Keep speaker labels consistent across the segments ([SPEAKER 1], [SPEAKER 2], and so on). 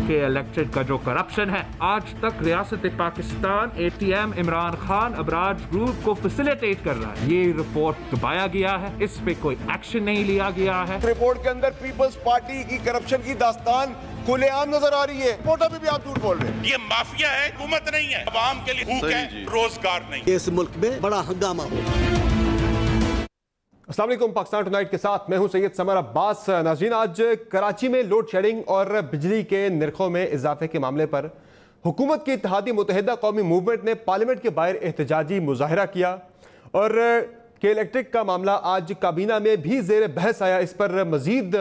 [SPEAKER 1] के इलेक्टेड का जो करप्शन है, आज तक रियासत पाकिस्तान ATM इमरान खान अबराज ग्रुप को फैसिलिटेट कर रहा है। ये रिपोर्ट दबाया गया है, इस पे कोई एक्शन नहीं लिया गया है।
[SPEAKER 2] रिपोर्ट के अंदर पीपल्स पार्टी की करप्शन की दास्तान खुलेआम नजर आ रही है। रिपोर्ट भी आप झूठ बोल रहे हैं।
[SPEAKER 3] ये माफिया है, हुकूमत नहीं है। अवाम के लिए भूख है, रोजगार नहीं।
[SPEAKER 4] इस मुल्क में बड़ा हंगामा हो।
[SPEAKER 5] अस्सलाम वालेकुम, पाकिस्तान टुनाइट के साथ मैं हूं सैयद समर अब्बास। नाज़रीन, आज कराची में लोड शेडिंग और बिजली के निर्खों में इजाफे के मामले पर हुकूमत की इत्तेहादी मुत्तहिदा कौमी मूवमेंट ने पार्लियामेंट के बाहर एहतजाजी मुजाहरा किया और के इलेक्ट्रिक का मामला आज काबीना में भी जेर बहस आया। इस पर मजीद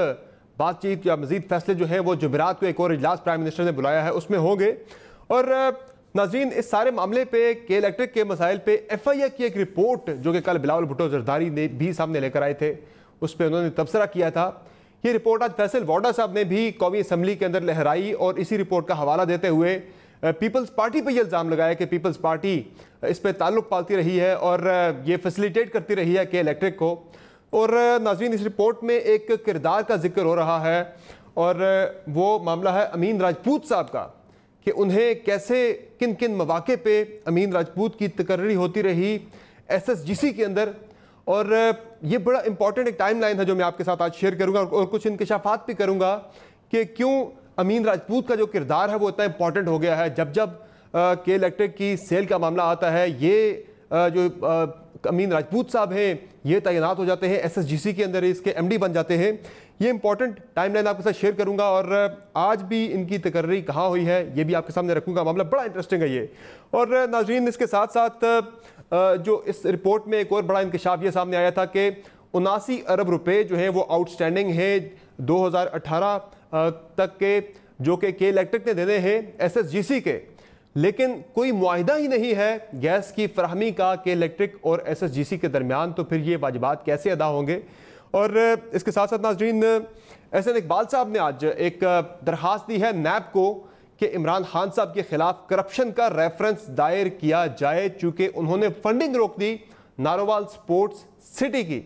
[SPEAKER 5] बातचीत या मजीद फैसले जो हैं वो जुमेरात को एक और इजलास प्राइम मिनिस्टर ने बुलाया है उसमें होंगे। और नाज़रीन, इस सारे मामले पे के इलेक्ट्रिक के मसाइल पे FIA की एक रिपोर्ट जो कि कल बिलावल भुट्टो जरदारी ने भी सामने लेकर आए थे, उस पर उन्होंने तबसरा किया था। ये रिपोर्ट आज फैसल वाडा साहब ने भी कौमी असम्बली के अंदर लहराई और इसी रिपोर्ट का हवाला देते हुए पीपल्स पार्टी पर यह इल्ज़ाम लगाया कि पीपल्स पार्टी इस पर ताल्लुक़ पालती रही है और ये फैसिलिटेट करती रही है के इलेक्ट्रिक को। और नाज़रीन, इस रिपोर्ट में एक किरदार का जिक्र हो रहा है और वो मामला है अमीन राजपूत साहब का, कि उन्हें कैसे किन किन मौके पे अमीन राजपूत की तकर्री होती रही SSGC के अंदर। और ये बड़ा इंपॉर्टेंट एक टाइम लाइन है जो मैं आपके साथ आज शेयर करूंगा और कुछ इंकशाफात भी करूंगा कि क्यों अमीन राजपूत का जो किरदार है वो इतना इंपॉर्टेंट हो गया है। जब जब के इलेक्ट्रिक की सेल का मामला आता है, ये जो अमीन राजपूत साहब हैं ये तैनात हो जाते हैं SSGC के अंदर, इसके MD बन जाते हैं। ये इंपॉर्टेंट टाइमलाइन आपके साथ शेयर करूंगा और आज भी इनकी तकर्री कहाँ हुई है ये भी आपके सामने रखूंगा। मामला बड़ा इंटरेस्टिंग है ये। और नाज़रीन, इसके साथ साथ जो इस रिपोर्ट में एक और बड़ा इंकशाफ ये सामने आया था कि 79 अरब रुपए जो हैं वो आउटस्टैंडिंग है 2018 तक के, जो कि के इलेक्ट्रिक ने देने हैं SSGC के, लेकिन कोई मुआहिदा ही नहीं है गैस की फराहमी का के इलेक्ट्रिक और SSGC के दरमियान। तो फिर ये वाजिबात कैसे अदा होंगे। और इसके साथ साथ नाज़रीन, एहसन इकबाल साहब ने आज एक दरख्वास्त दी है NAB को कि इमरान खान साहब के खिलाफ करप्शन का रेफरेंस दायर किया जाए, चूँकि उन्होंने फंडिंग रोक दी नारोवाल स्पोर्ट्स सिटी की।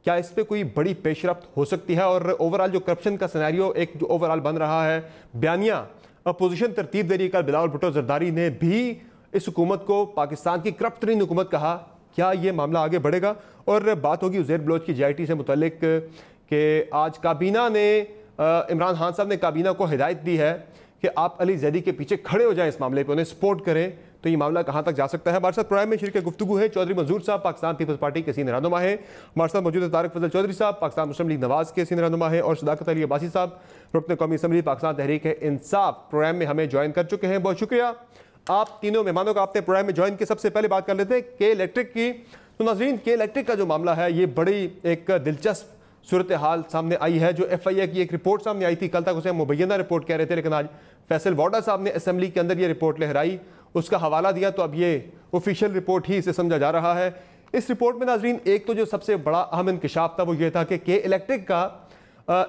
[SPEAKER 5] क्या इस पर कोई बड़ी पेशरफ्त हो सकती है? और ओवरऑल जो करप्शन का सिनेरियो एक जो ओवरऑल बन रहा है, बयानिया अपोजिशन तरतीब दे रही है। कल बिलावल भुट्टो जरदारी ने भी इस हुकूमत को पाकिस्तान की करप्ट तरीन हुकूमत कहा। क्या ये मामला आगे बढ़ेगा? और बात होगी उज़ैर बलोच की JIT से मुतल्लिक कि आज काबीना ने इमरान खान साहब ने काबीना को हिदायत दी है कि आप अली जैदी के पीछे खड़े हो जाएं, इस मामले पर उन्हें सपोर्ट करें। तो ये मामला कहाँ तक जा सकता है? हमारे साथ प्रोग्राम में शरीक गुफ्तगू है चौधरी मंजूर साहब, पाकिस्तान पीपल्स पार्टी के सीनियर रहनुमा है। हमारे साथ मौजूद है तारिक फजल चौधरी साहब, पाकिस्तान मुस्लिम लीग नवाज के सीनियर रहनुमा है। और सदाकत अली अब्बासी साहब, रुकन कौमी असम्बली पाकिस्तान तहरीक इंसाफ, प्रोग्राम में हमें ज्वाइन कर चुके हैं। बहुत शुक्रिया आप तीनों मेहमानों का आपने प्रोग्राम में ज्वाइन किया। सबसे पहले बात कर लेते हैं के इलेक्ट्रिक की। तो नाज़रीन, के इलेक्ट्रिक का जो मामला है ये बड़ी एक दिलचस्प सूरत हाल सामने आई है। जो FIA की एक रिपोर्ट सामने आई थी, कल तक उसे मुबैना रिपोर्ट कह रहे थे, लेकिन आज फैसल वाडा साहब ने असेंबली के अंदर ये रिपोर्ट लहराई, उसका हवाला दिया, तो अब ये ऑफिशियल रिपोर्ट ही इसे समझा जा रहा है। इस रिपोर्ट में नाज़रीन एक तो जो सबसे बड़ा अहम इंकशाफ था वो ये था कि के इलेक्ट्रिक का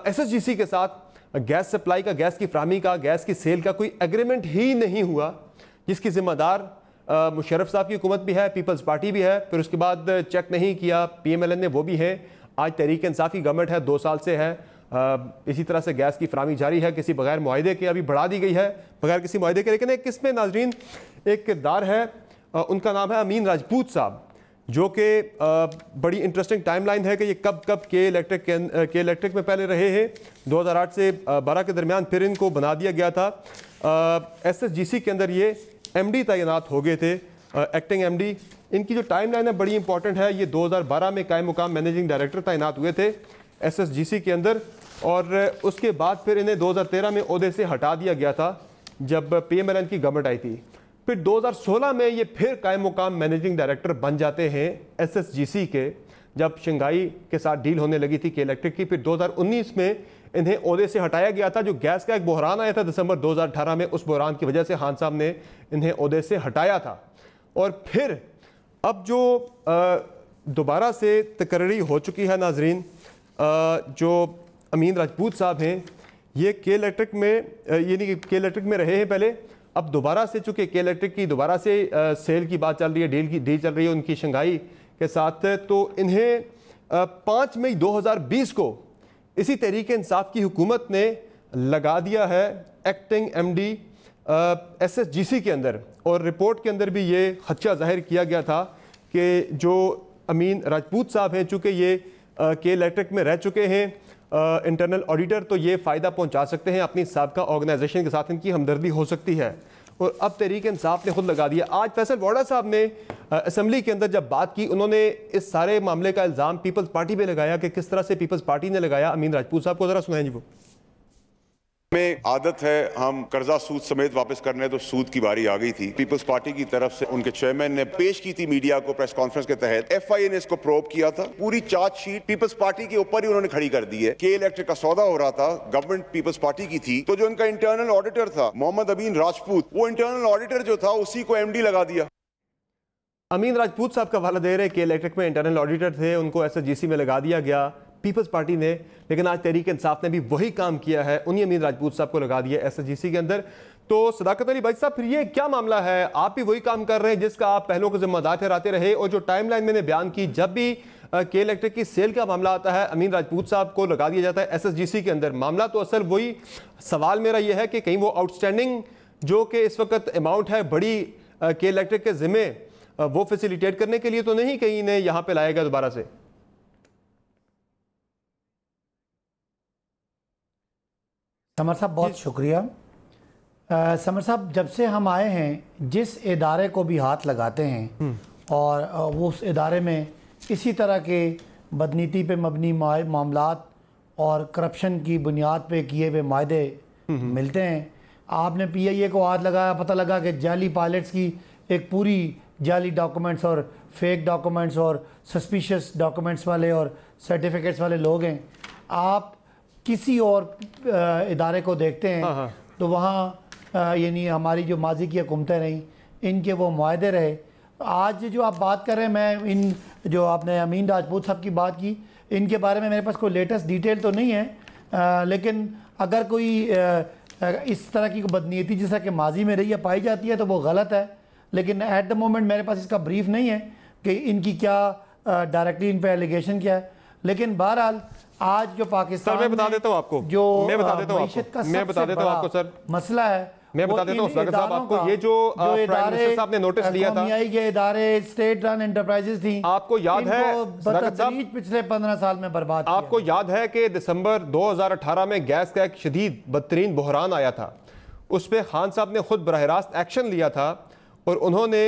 [SPEAKER 5] SSGC के साथ गैस सप्लाई का, गैस की फराहमी का, गैस की सेल का कोई एग्रीमेंट ही नहीं हुआ, जिसकी जिम्मेदार मुशर्रफ साहब की हुकूमत भी है, पीपल्स पार्टी भी है। फिर उसके बाद चेक नहीं किया PMLN ने, वो भी है। आज तहरीक इंसाफ की गवर्नमेंट है, 2 साल से है। इसी तरह से गैस की फराहमी जारी है, किसी बगैर मुआहिदे के, अभी बढ़ा दी गई है बगैर किसी मुआहिदे के। लेकिन एक इसमें नाजरीन एक किरदार है, उनका नाम है अमीन राजपूत साहब, जो कि बड़ी इंटरेस्टिंग टाइमलाइन है कि ये कब कब के इलेक्ट्रिक में पहले रहे हैं। 2008 से 12 के दरमियान फिर इनको बना दिया गया था। SSGC के अंदर ये MD तैनात हो गए थे, एक्टिंग MD। इनकी जो टाइमलाइन है बड़ी इंपॉर्टेंट है। ये 2012 में कायम मुकाम मैनेजिंग डायरेक्टर तैनात हुए थे SSGC के अंदर, और उसके बाद फिर इन्हें 2013 में ओहदे से हटा दिया गया था जब PMLN की गवर्नमेंट आई थी। फिर 2016 में ये फिर कायम मुकाम मैनेजिंग डायरेक्टर बन जाते हैं SSGC के, जब शंघाई के साथ डील होने लगी थी के इलेक्ट्रिक की। फिर 2019 में इन्हें ओहदे से हटाया गया था। जो गैस का एक बहरान आया था दिसंबर 2018 में, उस बहरान की वजह से खान साहब ने इन्हें ओहदे से हटाया था। और फिर अब जो दोबारा से तकर्री हो चुकी है नाजरीन, जो अमीन राजपूत साहब हैं, ये के इलेक्ट्रिक में यानी के इलेक्ट्रिक में रहे हैं पहले, अब दोबारा से चूँकि के इलेक्ट्रिक की दोबारा से सेल की बात चल रही है, डील चल रही है उनकी शंघाई के साथ, तो इन्हें 5 मई 2020 को इसी तहरीक इंसाफ की हुकूमत ने लगा दिया है एक्टिंग एमडी एसएसजीसी के अंदर, और रिपोर्ट के अंदर भी ये खदशा जाहिर किया गया था कि जो अमीन राजपूत साहब हैं, चूँकि ये के इलेक्ट्रिक में रह चुके हैं इंटरनल ऑडिटर, तो ये फ़ायदा पहुंचा सकते हैं अपनी साबिका ऑर्गेनाइजेशन के साथ, इनकी हमदर्दी हो सकती है। और अब तहरीक इंसाफ ने खुद लगा दिया। आज फैसल वाडा साहब ने असेंबली के अंदर जब बात की, उन्होंने इस सारे मामले का इल्ज़ाम पीपल्स पार्टी पे लगाया कि किस तरह से पीपल्स पार्टी ने लगाया। अमीन राजपूत साहब को ज़रा सुनाएं जी। वो
[SPEAKER 2] में आदत है हम कर्जा सूद समेत वापस करने, तो सूद की बारी आ गई थी। पीपल्स पार्टी की तरफ से उनके चेयरमैन ने पेश की थी मीडिया को प्रेस कॉन्फ्रेंस के तहत। एफआईए ने इसको प्रोब किया था, पूरी चार्जशीट पीपल्स पार्टी के ऊपर ही उन्होंने खड़ी कर दी है। के इलेक्ट्रिक का सौदा हो रहा था, गवर्नमेंट पीपल्स पार्टी की थी, तो जो उनका इंटरनल ऑडिटर था मोहम्मद अमीन राजपूत, वो इंटरनल ऑडिटर जो था उसी को एमडी लगा दिया।
[SPEAKER 5] अमीन राजपूत साहब का हवाला दे रहे के इलेक्ट्रिक में इंटरनल ऑडिटर थे, उनको एसएसजीसी में लगा दिया गया पीपल्स पार्टी ने, लेकिन आज तहरीक इंसाफ ने भी वही काम किया है, उन्हीं अमीन राजपूत साहब को लगा दिया एसएसजीसी के अंदर। तो सदाकत अली भाई साहब, फिर ये क्या मामला है? आप भी वही काम कर रहे हैं जिसका आप पहलों को जिम्मेदार ठहराते रहे, और जो टाइमलाइन मैंने बयान की, जब भी के इलेक्ट्रिक की सेल का मामला आता है अमीन राजपूत साहब को लगा दिया जाता है एसएसजीसी के अंदर। मामला तो असल वही, सवाल मेरा यह है कि कहीं वो आउटस्टैंडिंग जो कि इस वक्त अमाउंट है बड़ी के इलेक्ट्रिक के जिम्मे, वो फैसिलिटेट करने के लिए तो नहीं कहीं इन्हें यहाँ पे लाएगा दोबारा से?
[SPEAKER 4] समर साहब बहुत शुक्रिया। समर साहब, जब से हम आए हैं, जिस इदारे को भी हाथ लगाते हैं और वो उस इदारे में इसी तरह के बदनीति पे मबनी मामलात और करप्शन की बुनियाद पे किए हुए मायदे मिलते हैं। आपने पीआईए को हाथ लगाया, पता लगा कि जाली पायलट्स की एक पूरी जाली डॉक्यूमेंट्स और फेक डॉक्यूमेंट्स और सस्पिशियस डॉक्यूमेंट्स वाले और सर्टिफिकेट्स वाले लोग हैं। आप किसी और इदारे को देखते हैं तो वहाँ यानी हमारी जो माजी की हुकूमतें रहीं, इनके वो मुआहदे रहे। आज जो आप बात कर रहे हैं, मैं इन जो आपने अमीन राजपूत साहब की बात की, इनके बारे में मेरे पास कोई लेटेस्ट डिटेल तो नहीं है, लेकिन अगर कोई इस तरह की बदनीयती जैसा कि माजी में रही है पाई जाती है तो वो गलत है, लेकिन एट द मोमेंट मेरे पास इसका ब्रीफ नहीं है कि इनकी क्या डायरेक्टली इन पर एलिगेशन क्या है। लेकिन बहरहाल आज जो पाकिस्तान,
[SPEAKER 5] मैं बता देता हूँ आपको,
[SPEAKER 4] जो
[SPEAKER 5] मैं बता देता हूँ आपको सर,
[SPEAKER 4] मसला है,
[SPEAKER 5] मैं बता देता हूँ साहब आपको, ये जो प्राइम मिनिस्टर साहब ने नोटिस लिया था,
[SPEAKER 4] ये इदारे स्टेट रन एंटरप्राइजेस थी,
[SPEAKER 5] आपको याद है
[SPEAKER 4] पिछले 15 साल में बर्बाद।
[SPEAKER 5] आपको याद है कि दिसंबर 2018 में गैस का एक शदीद बदतरीन बहरान आया था, उस पर खान साहब ने खुद बराह रास्त एक्शन लिया था और उन्होंने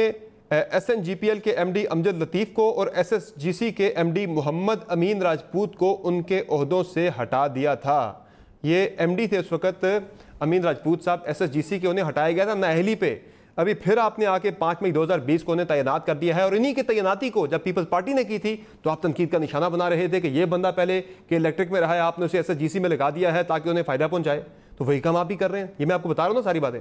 [SPEAKER 5] एसएनजीपीएल के एमडी अमजद लतीफ़ को और एसएसजीसी के एमडी मोहम्मद अमीन राजपूत को उनके ओहदों से हटा दिया था। ये एमडी थे उस वक्त अमीन राजपूत साहब, एसएसजीसी के, उन्हें हटाया गया था नाअहली पे। अभी फिर आपने आके 5 मई 2020 को उन्हें तैनात कर दिया है, और इन्हीं की तैनाती को जब पीपल्स पार्टी ने की थी तो आप तनकीद का निशाना बना रहे थे कि ये बंदा पहले के इलेक्ट्रिक में रहा है, आपने उसे एसएसजीसी में लगा दिया है ताकि उन्हें फ़ायदा पहुँचाए। तो वही काम आप भी कर रहे हैं, ये मैं आपको बता रहा हूँ ना सारी बातें।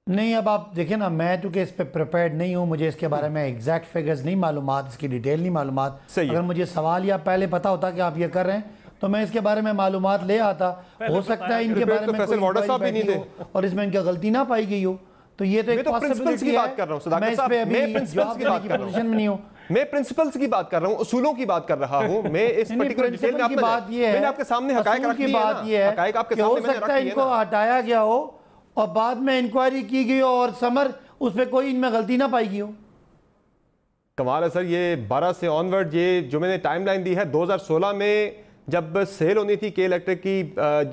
[SPEAKER 4] नहीं, अब आप देखें ना, मैं चूँकि इस पर प्रिपेयर्ड नहीं हूँ, मुझे इसके बारे में एग्जैक्ट फिगर्स नहीं मालूमात, इसकी डिटेल नहीं मालूमात। अगर मुझे सवाल या पहले पता होता कि आप ये कर रहे हैं तो मैं इसके बारे में मालूमात ले आता। हो सकता है इनके बारे में कोई नहीं थे और इसमें इनका गलती ना पाई गई हो, तो ये तो एक पॉसिबिलिटी है। मैं इस पे अभी जवाब देने की पोजीशन में नहीं हूँ।
[SPEAKER 5] मैं प्रिंसिपल्स की बात कर रहा हूँ, उसूलों की बात कर रहा हूँ। मैं इस पर्टिकुलर डिटेल में
[SPEAKER 4] बात ये है,
[SPEAKER 5] मैंने आपके सामने हकायक रखी है ना, हकायक आपके सामने मैंने रखी है ना।
[SPEAKER 4] इनको हटाया गया हो और बाद में इंक्वायरी की गई हो और समर उस पर कोई इनमें गलती ना पाई गई हो।
[SPEAKER 5] कमाल है सर। ये 12 से ऑनवर्ड, ये जो मैंने टाइमलाइन दी है, 2016 में जब सेल होनी थी के इलेक्ट्रिक की,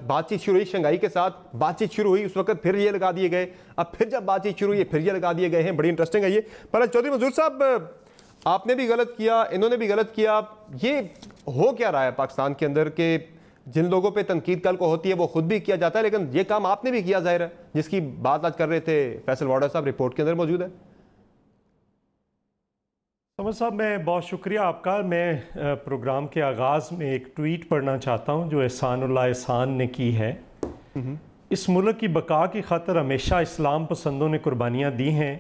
[SPEAKER 5] बातचीत शुरू हुई शंघाई के साथ, बातचीत शुरू हुई, उस वक्त फिर ये लगा दिए गए, अब फिर जब बातचीत शुरू हुई फिर ये लगा दिए गए हैं। बड़ी इंटरेस्टिंग है ये। पर चौधरी मंजूर साहब, आपने भी गलत किया, इन्होंने भी गलत किया, ये हो क्या रहा है पाकिस्तान के अंदर के जिन लोगों पे तनकीद कल को होती है वो खुद भी किया जाता है, लेकिन ये काम आपने भी किया, जाहिर है, जिसकी बात आज कर रहे थे फैसल वाडा साहब, रिपोर्ट के अंदर मौजूद है।
[SPEAKER 6] समर साहब, मैं बहुत शुक्रिया आपका। मैं प्रोग्राम के आगाज़ में एक ट्वीट पढ़ना चाहता हूँ जो एहसानुल्लाह एहसान ने की है। इस मुल्क की बका की खातिर हमेशा इस्लाम पसंदों ने कुर्बानियाँ दी हैं।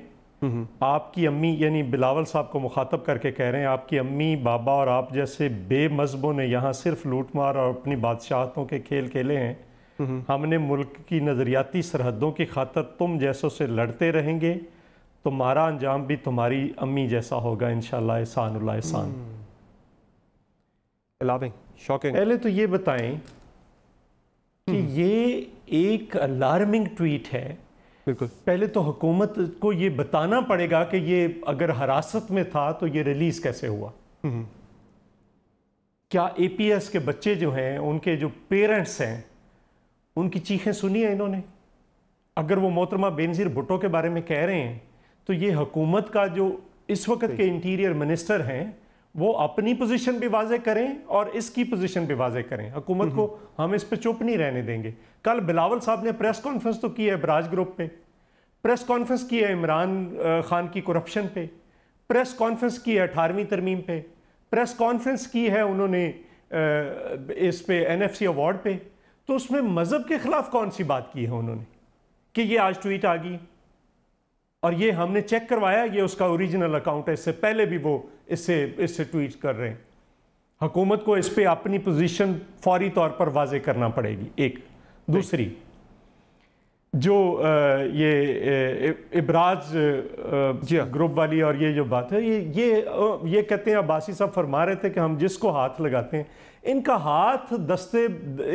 [SPEAKER 6] आपकी अम्मी, यानी बिलावल साहब को मुखातब करके कह रहे हैं, आपकी अम्मी, बाबा और आप जैसे बेमज़हबों ने यहाँ सिर्फ लूटमार और अपनी बादशाहतों के खेल खेले हैं। हमने मुल्क की नज़रियाती सरहदों की खातिर तुम जैसों से लड़ते रहेंगे, तुम्हारा अंजाम भी तुम्हारी अम्मी जैसा होगा इंशाअल्लाह। एहसानुल्लाह एहसान।
[SPEAKER 5] शॉकिंग।
[SPEAKER 6] पहले तो ये बताएं कि ये एक अलार्मिंग ट्वीट है।
[SPEAKER 5] बिल्कुल।
[SPEAKER 6] पहले तो हुकूमत को ये बताना पड़ेगा कि ये अगर हिरासत में था तो ये रिलीज कैसे हुआ। क्या एपीएस के बच्चे जो हैं, उनके जो पेरेंट्स हैं, उनकी चीखें सुनी है इन्होंने? अगर वो मोहतरमा बेनज़ीर भुट्टो के बारे में कह रहे हैं तो ये हुकूमत का जो इस वक्त के इंटीरियर मिनिस्टर हैं वो अपनी पोजीशन भी वाजे करें और इसकी पोजीशन भी वाजे करें। हुकूमत को हम इस पे चुप नहीं रहने देंगे। कल बिलावल साहब ने प्रेस कॉन्फ्रेंस तो की है बराज ग्रुप पे, प्रेस कॉन्फ्रेंस की है इमरान खान की करप्शन पे, प्रेस कॉन्फ्रेंस की है 18वीं तरमीम पे, प्रेस कॉन्फ्रेंस की है उन्होंने इस पे एनएफसी अवार्ड पे। तो उसमें मजहब के खिलाफ कौन सी बात की है उन्होंने कि ये आज ट्वीट आ गई? और ये हमने चेक करवाया, ये उसका ओरिजिनल अकाउंट है, इससे पहले भी वो इससे ट्वीट कर रहे हैं। हुकूमत को इस पे अपनी पोजीशन फौरी तौर पर वाजे करना पड़ेगी। एक दूसरी जो ये इब्राज ग्रुप वाली और ये जो बात है, ये कहते हैं, अब्बासी साहब फरमा रहे थे कि हम जिसको हाथ लगाते हैं, इनका हाथ दस्ते,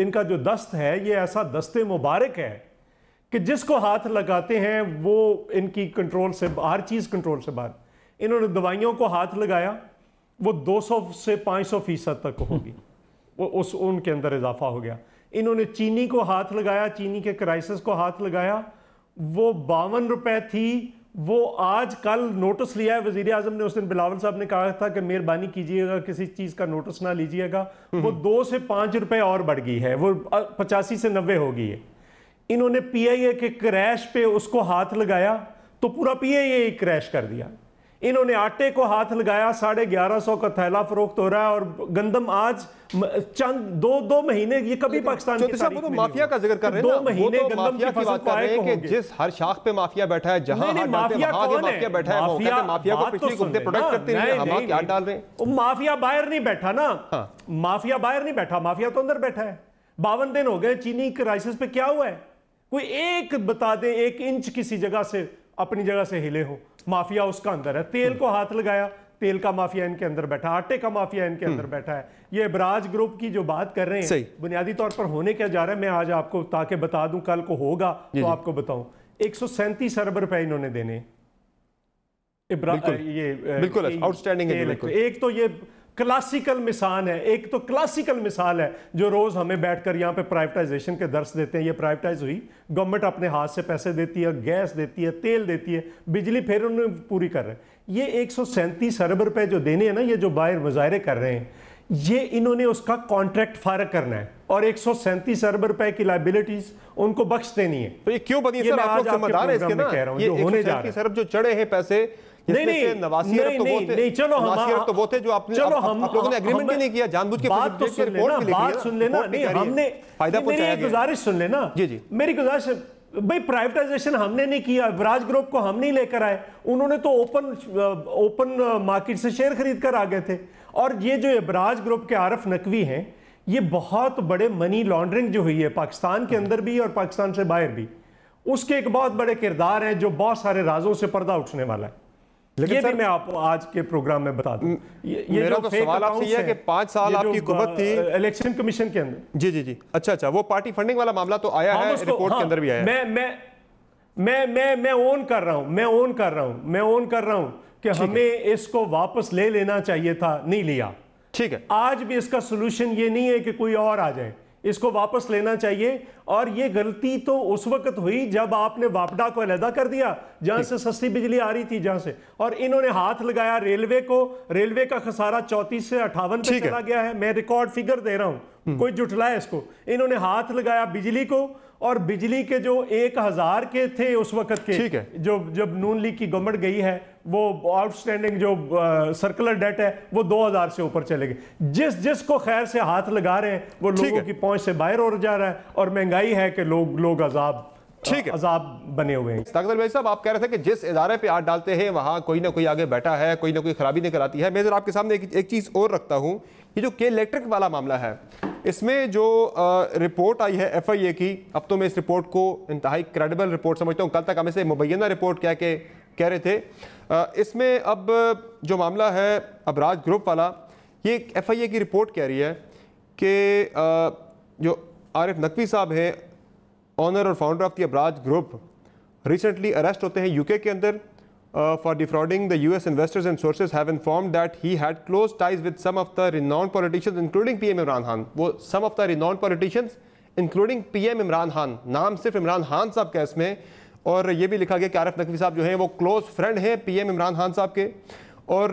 [SPEAKER 6] इनका जो दस्त है ये ऐसा दस्ते मुबारक है कि जिसको हाथ लगाते हैं वो इनकी कंट्रोल से, हर चीज़ कंट्रोल से बाहर। इन्होंने दवाइयों को हाथ लगाया, वो 200 से 500% तक होगी, वो उनके अंदर इजाफा हो गया। इन्होंने चीनी को हाथ लगाया, चीनी के क्राइसिस को हाथ लगाया, वो 52 रुपए थी, वो आज कल नोटिस लिया है वजीर आजम ने। उस दिन बिलावल साहब ने कहा था कि मेहरबानी कीजिएगा किसी चीज़ का नोटिस ना लीजिएगा, वो 2 से 5 रुपए और बढ़ गई है, वो 85 से 90 हो गई है। इन्होंने पीआईए के क्रैश पे उसको हाथ लगाया तो पूरा पीआईए क्रैश कर दिया। इन्होंने आटे को हाथ लगाया, 1150 का थैला फरोख्त हो रहा है, और गंदम आज चंद दो महीने, ये कभी पाकिस्तान की तारीख में
[SPEAKER 5] माफिया का जिक्र कर रहे हैं,
[SPEAKER 6] 2 महीने गंदम की फसल को आए
[SPEAKER 5] कि जिस हर शाख पे माफिया बैठा है, जहां माफिया बैठा है, माफिया को पिछली हुकूमतें प्रोटेक्ट करती रही, हम क्या डाल रहे हैं?
[SPEAKER 6] माफिया बाहर नहीं बैठा ना, माफिया बाहर नहीं बैठा, माफिया तो अंदर बैठा है। 52 दिन हो गए चीनी क्राइसिस पे, क्या हुआ है? कोई एक बता दे, 1 इंच किसी जगह से अपनी जगह से हिले हो, माफिया उसका अंदर है। तेल को हाथ लगाया, तेल का माफिया इनके अंदर बैठा, आटे का माफिया इनके अंदर बैठा है। ये बराज ग्रुप की जो बात कर रहे हैं, बुनियादी तौर पर होने क्या जा रहा है, मैं आज आपको ताकि बता दूं, कल को होगा तो आपको बताऊं। 137 अरब रुपए इन्होंने देने,
[SPEAKER 5] बिल्कुल आउटस्टैंडिंग है।
[SPEAKER 6] एक तो ये क्लासिकल मिसाल है, एक तो क्लासिकल मिसाल है जो रोज हमें बैठकर यहाँ पे प्राइवेटाइजेशन के दर्स देते हैं। ये प्राइवेटाइज हुई, गवर्नमेंट अपने हाथ से पैसे देती है, गैस देती है, तेल देती है, बिजली फिर उन्हें पूरी कर रहे हैं। ये 137 अरब रुपए जो देने हैं ना, ये जो बाहर मुजाहरे कर रहे हैं, ये इन्होंने उसका कॉन्ट्रैक्ट फारग करना है और 137 अरब रुपए की लाइबिलिटीज उनको बख्श देनी है।
[SPEAKER 5] तो ये क्यों बनी सर? आप लोग जिम्मेदार हैं इसके ना, ये 137 अरब जो चढ़े हैं पैसे,
[SPEAKER 6] नहीं, चलो
[SPEAKER 5] वो थे जो आप लोगों ने एग्रीमेंट ही नहीं किया, जानबूझ के
[SPEAKER 6] बात तो सुन लेना, नहीं हमने फायदा मेरी गुजारिश सुन लेना, जी मेरी गुजारिश भाई, प्राइवेटाइजेशन हमने नहीं किया, बराज ग्रुप को हम नहीं लेकर आए, उन्होंने तो ओपन मार्केट से शेयर खरीद कर आ गए थे। और ये जो बराज ग्रुप के आरिफ नकवी हैं, ये बहुत बड़े मनी लॉन्ड्रिंग जो हुई है पाकिस्तान के अंदर भी और पाकिस्तान से बाहर भी, उसके एक बहुत बड़े किरदार हैं जो बहुत सारे राजों से पर्दा उठने वाला है। लेकिन ये भी मैं आपको आज के प्रोग्राम में बता दूं। ये
[SPEAKER 5] जो सवाल आपसे ये है कि 5 साल आपकी हुकूमत थी
[SPEAKER 6] इलेक्शन कमीशन के अंदर,
[SPEAKER 5] जी अच्छा, वो पार्टी फंडिंग वाला मामला तो आया है, रिपोर्ट के अंदर भी आया है।
[SPEAKER 6] मैं ओन कर रहा हूं कि हमें इसको वापस ले लेना चाहिए था, नहीं लिया।
[SPEAKER 5] ठीक है,
[SPEAKER 6] आज भी इसका सोल्यूशन ये नहीं है कि कोई और आ जाए, इसको वापस लेना चाहिए। और ये गलती तो उस वक्त हुई जब आपने वापडा को अलहदा कर दिया, जहां से सस्ती बिजली आ रही थी, जहां से, और इन्होंने हाथ लगाया रेलवे को। रेलवे का खसारा 34 से 58 पे चला गया है, मैं रिकॉर्ड फिगर दे रहा हूं, कोई जुटलाए इसको। इन्होंने हाथ लगाया बिजली को, और बिजली के जो 1000 के थे उस वक्त के, जो जब नून लीग की गवर्नमेंट गई है, वो आउटस्टैंडिंग जो सर्कुलर डेट है वो 2000 से ऊपर चले गए। जिसको खैर से हाथ लगा रहे हैं वो लोगों की पहुंच से बाहर हो जा रहा है, और महंगाई है कि लोग अजाब बने हुए हैं।
[SPEAKER 5] ताकत भाई साहब, आप कह रहे थे कि जिस इदारे पे हाथ डालते हैं वहां कोई ना कोई आगे बैठा है, कोई ना कोई खराबी निकल आती है। मैं जरा आपके सामने एक चीज और रखता हूं, ये जो के इलेक्ट्रिक वाला मामला है, इसमें जो रिपोर्ट आई है FIA की, अब तो मैं इस रिपोर्ट को इंतहाई क्रेडिबल रिपोर्ट समझता हूँ। कल तक हम इसे मुबैना रिपोर्ट कह रहे थे। इसमें अब जो मामला है अबराज ग्रुप वाला, ये FIA की रिपोर्ट कह रही है कि जो आरिफ नकवी साहब हैं, ऑनर और founder of the Abraj group, recently arrest होते हैं यूके के अंदर for defrauding the US investors, and sources have informed that he had close ties with some of the renowned politicians including PM Imran Khan. वो some of the renowned politicians including PM Imran Khan, नाम सिर्फ इमरान खान साहब का इसमें, और ये भी लिखा गया कि आरिफ नकवी साहब जो हैं वो क्लोज फ्रेंड हैं PM इमरान खान साहब के, और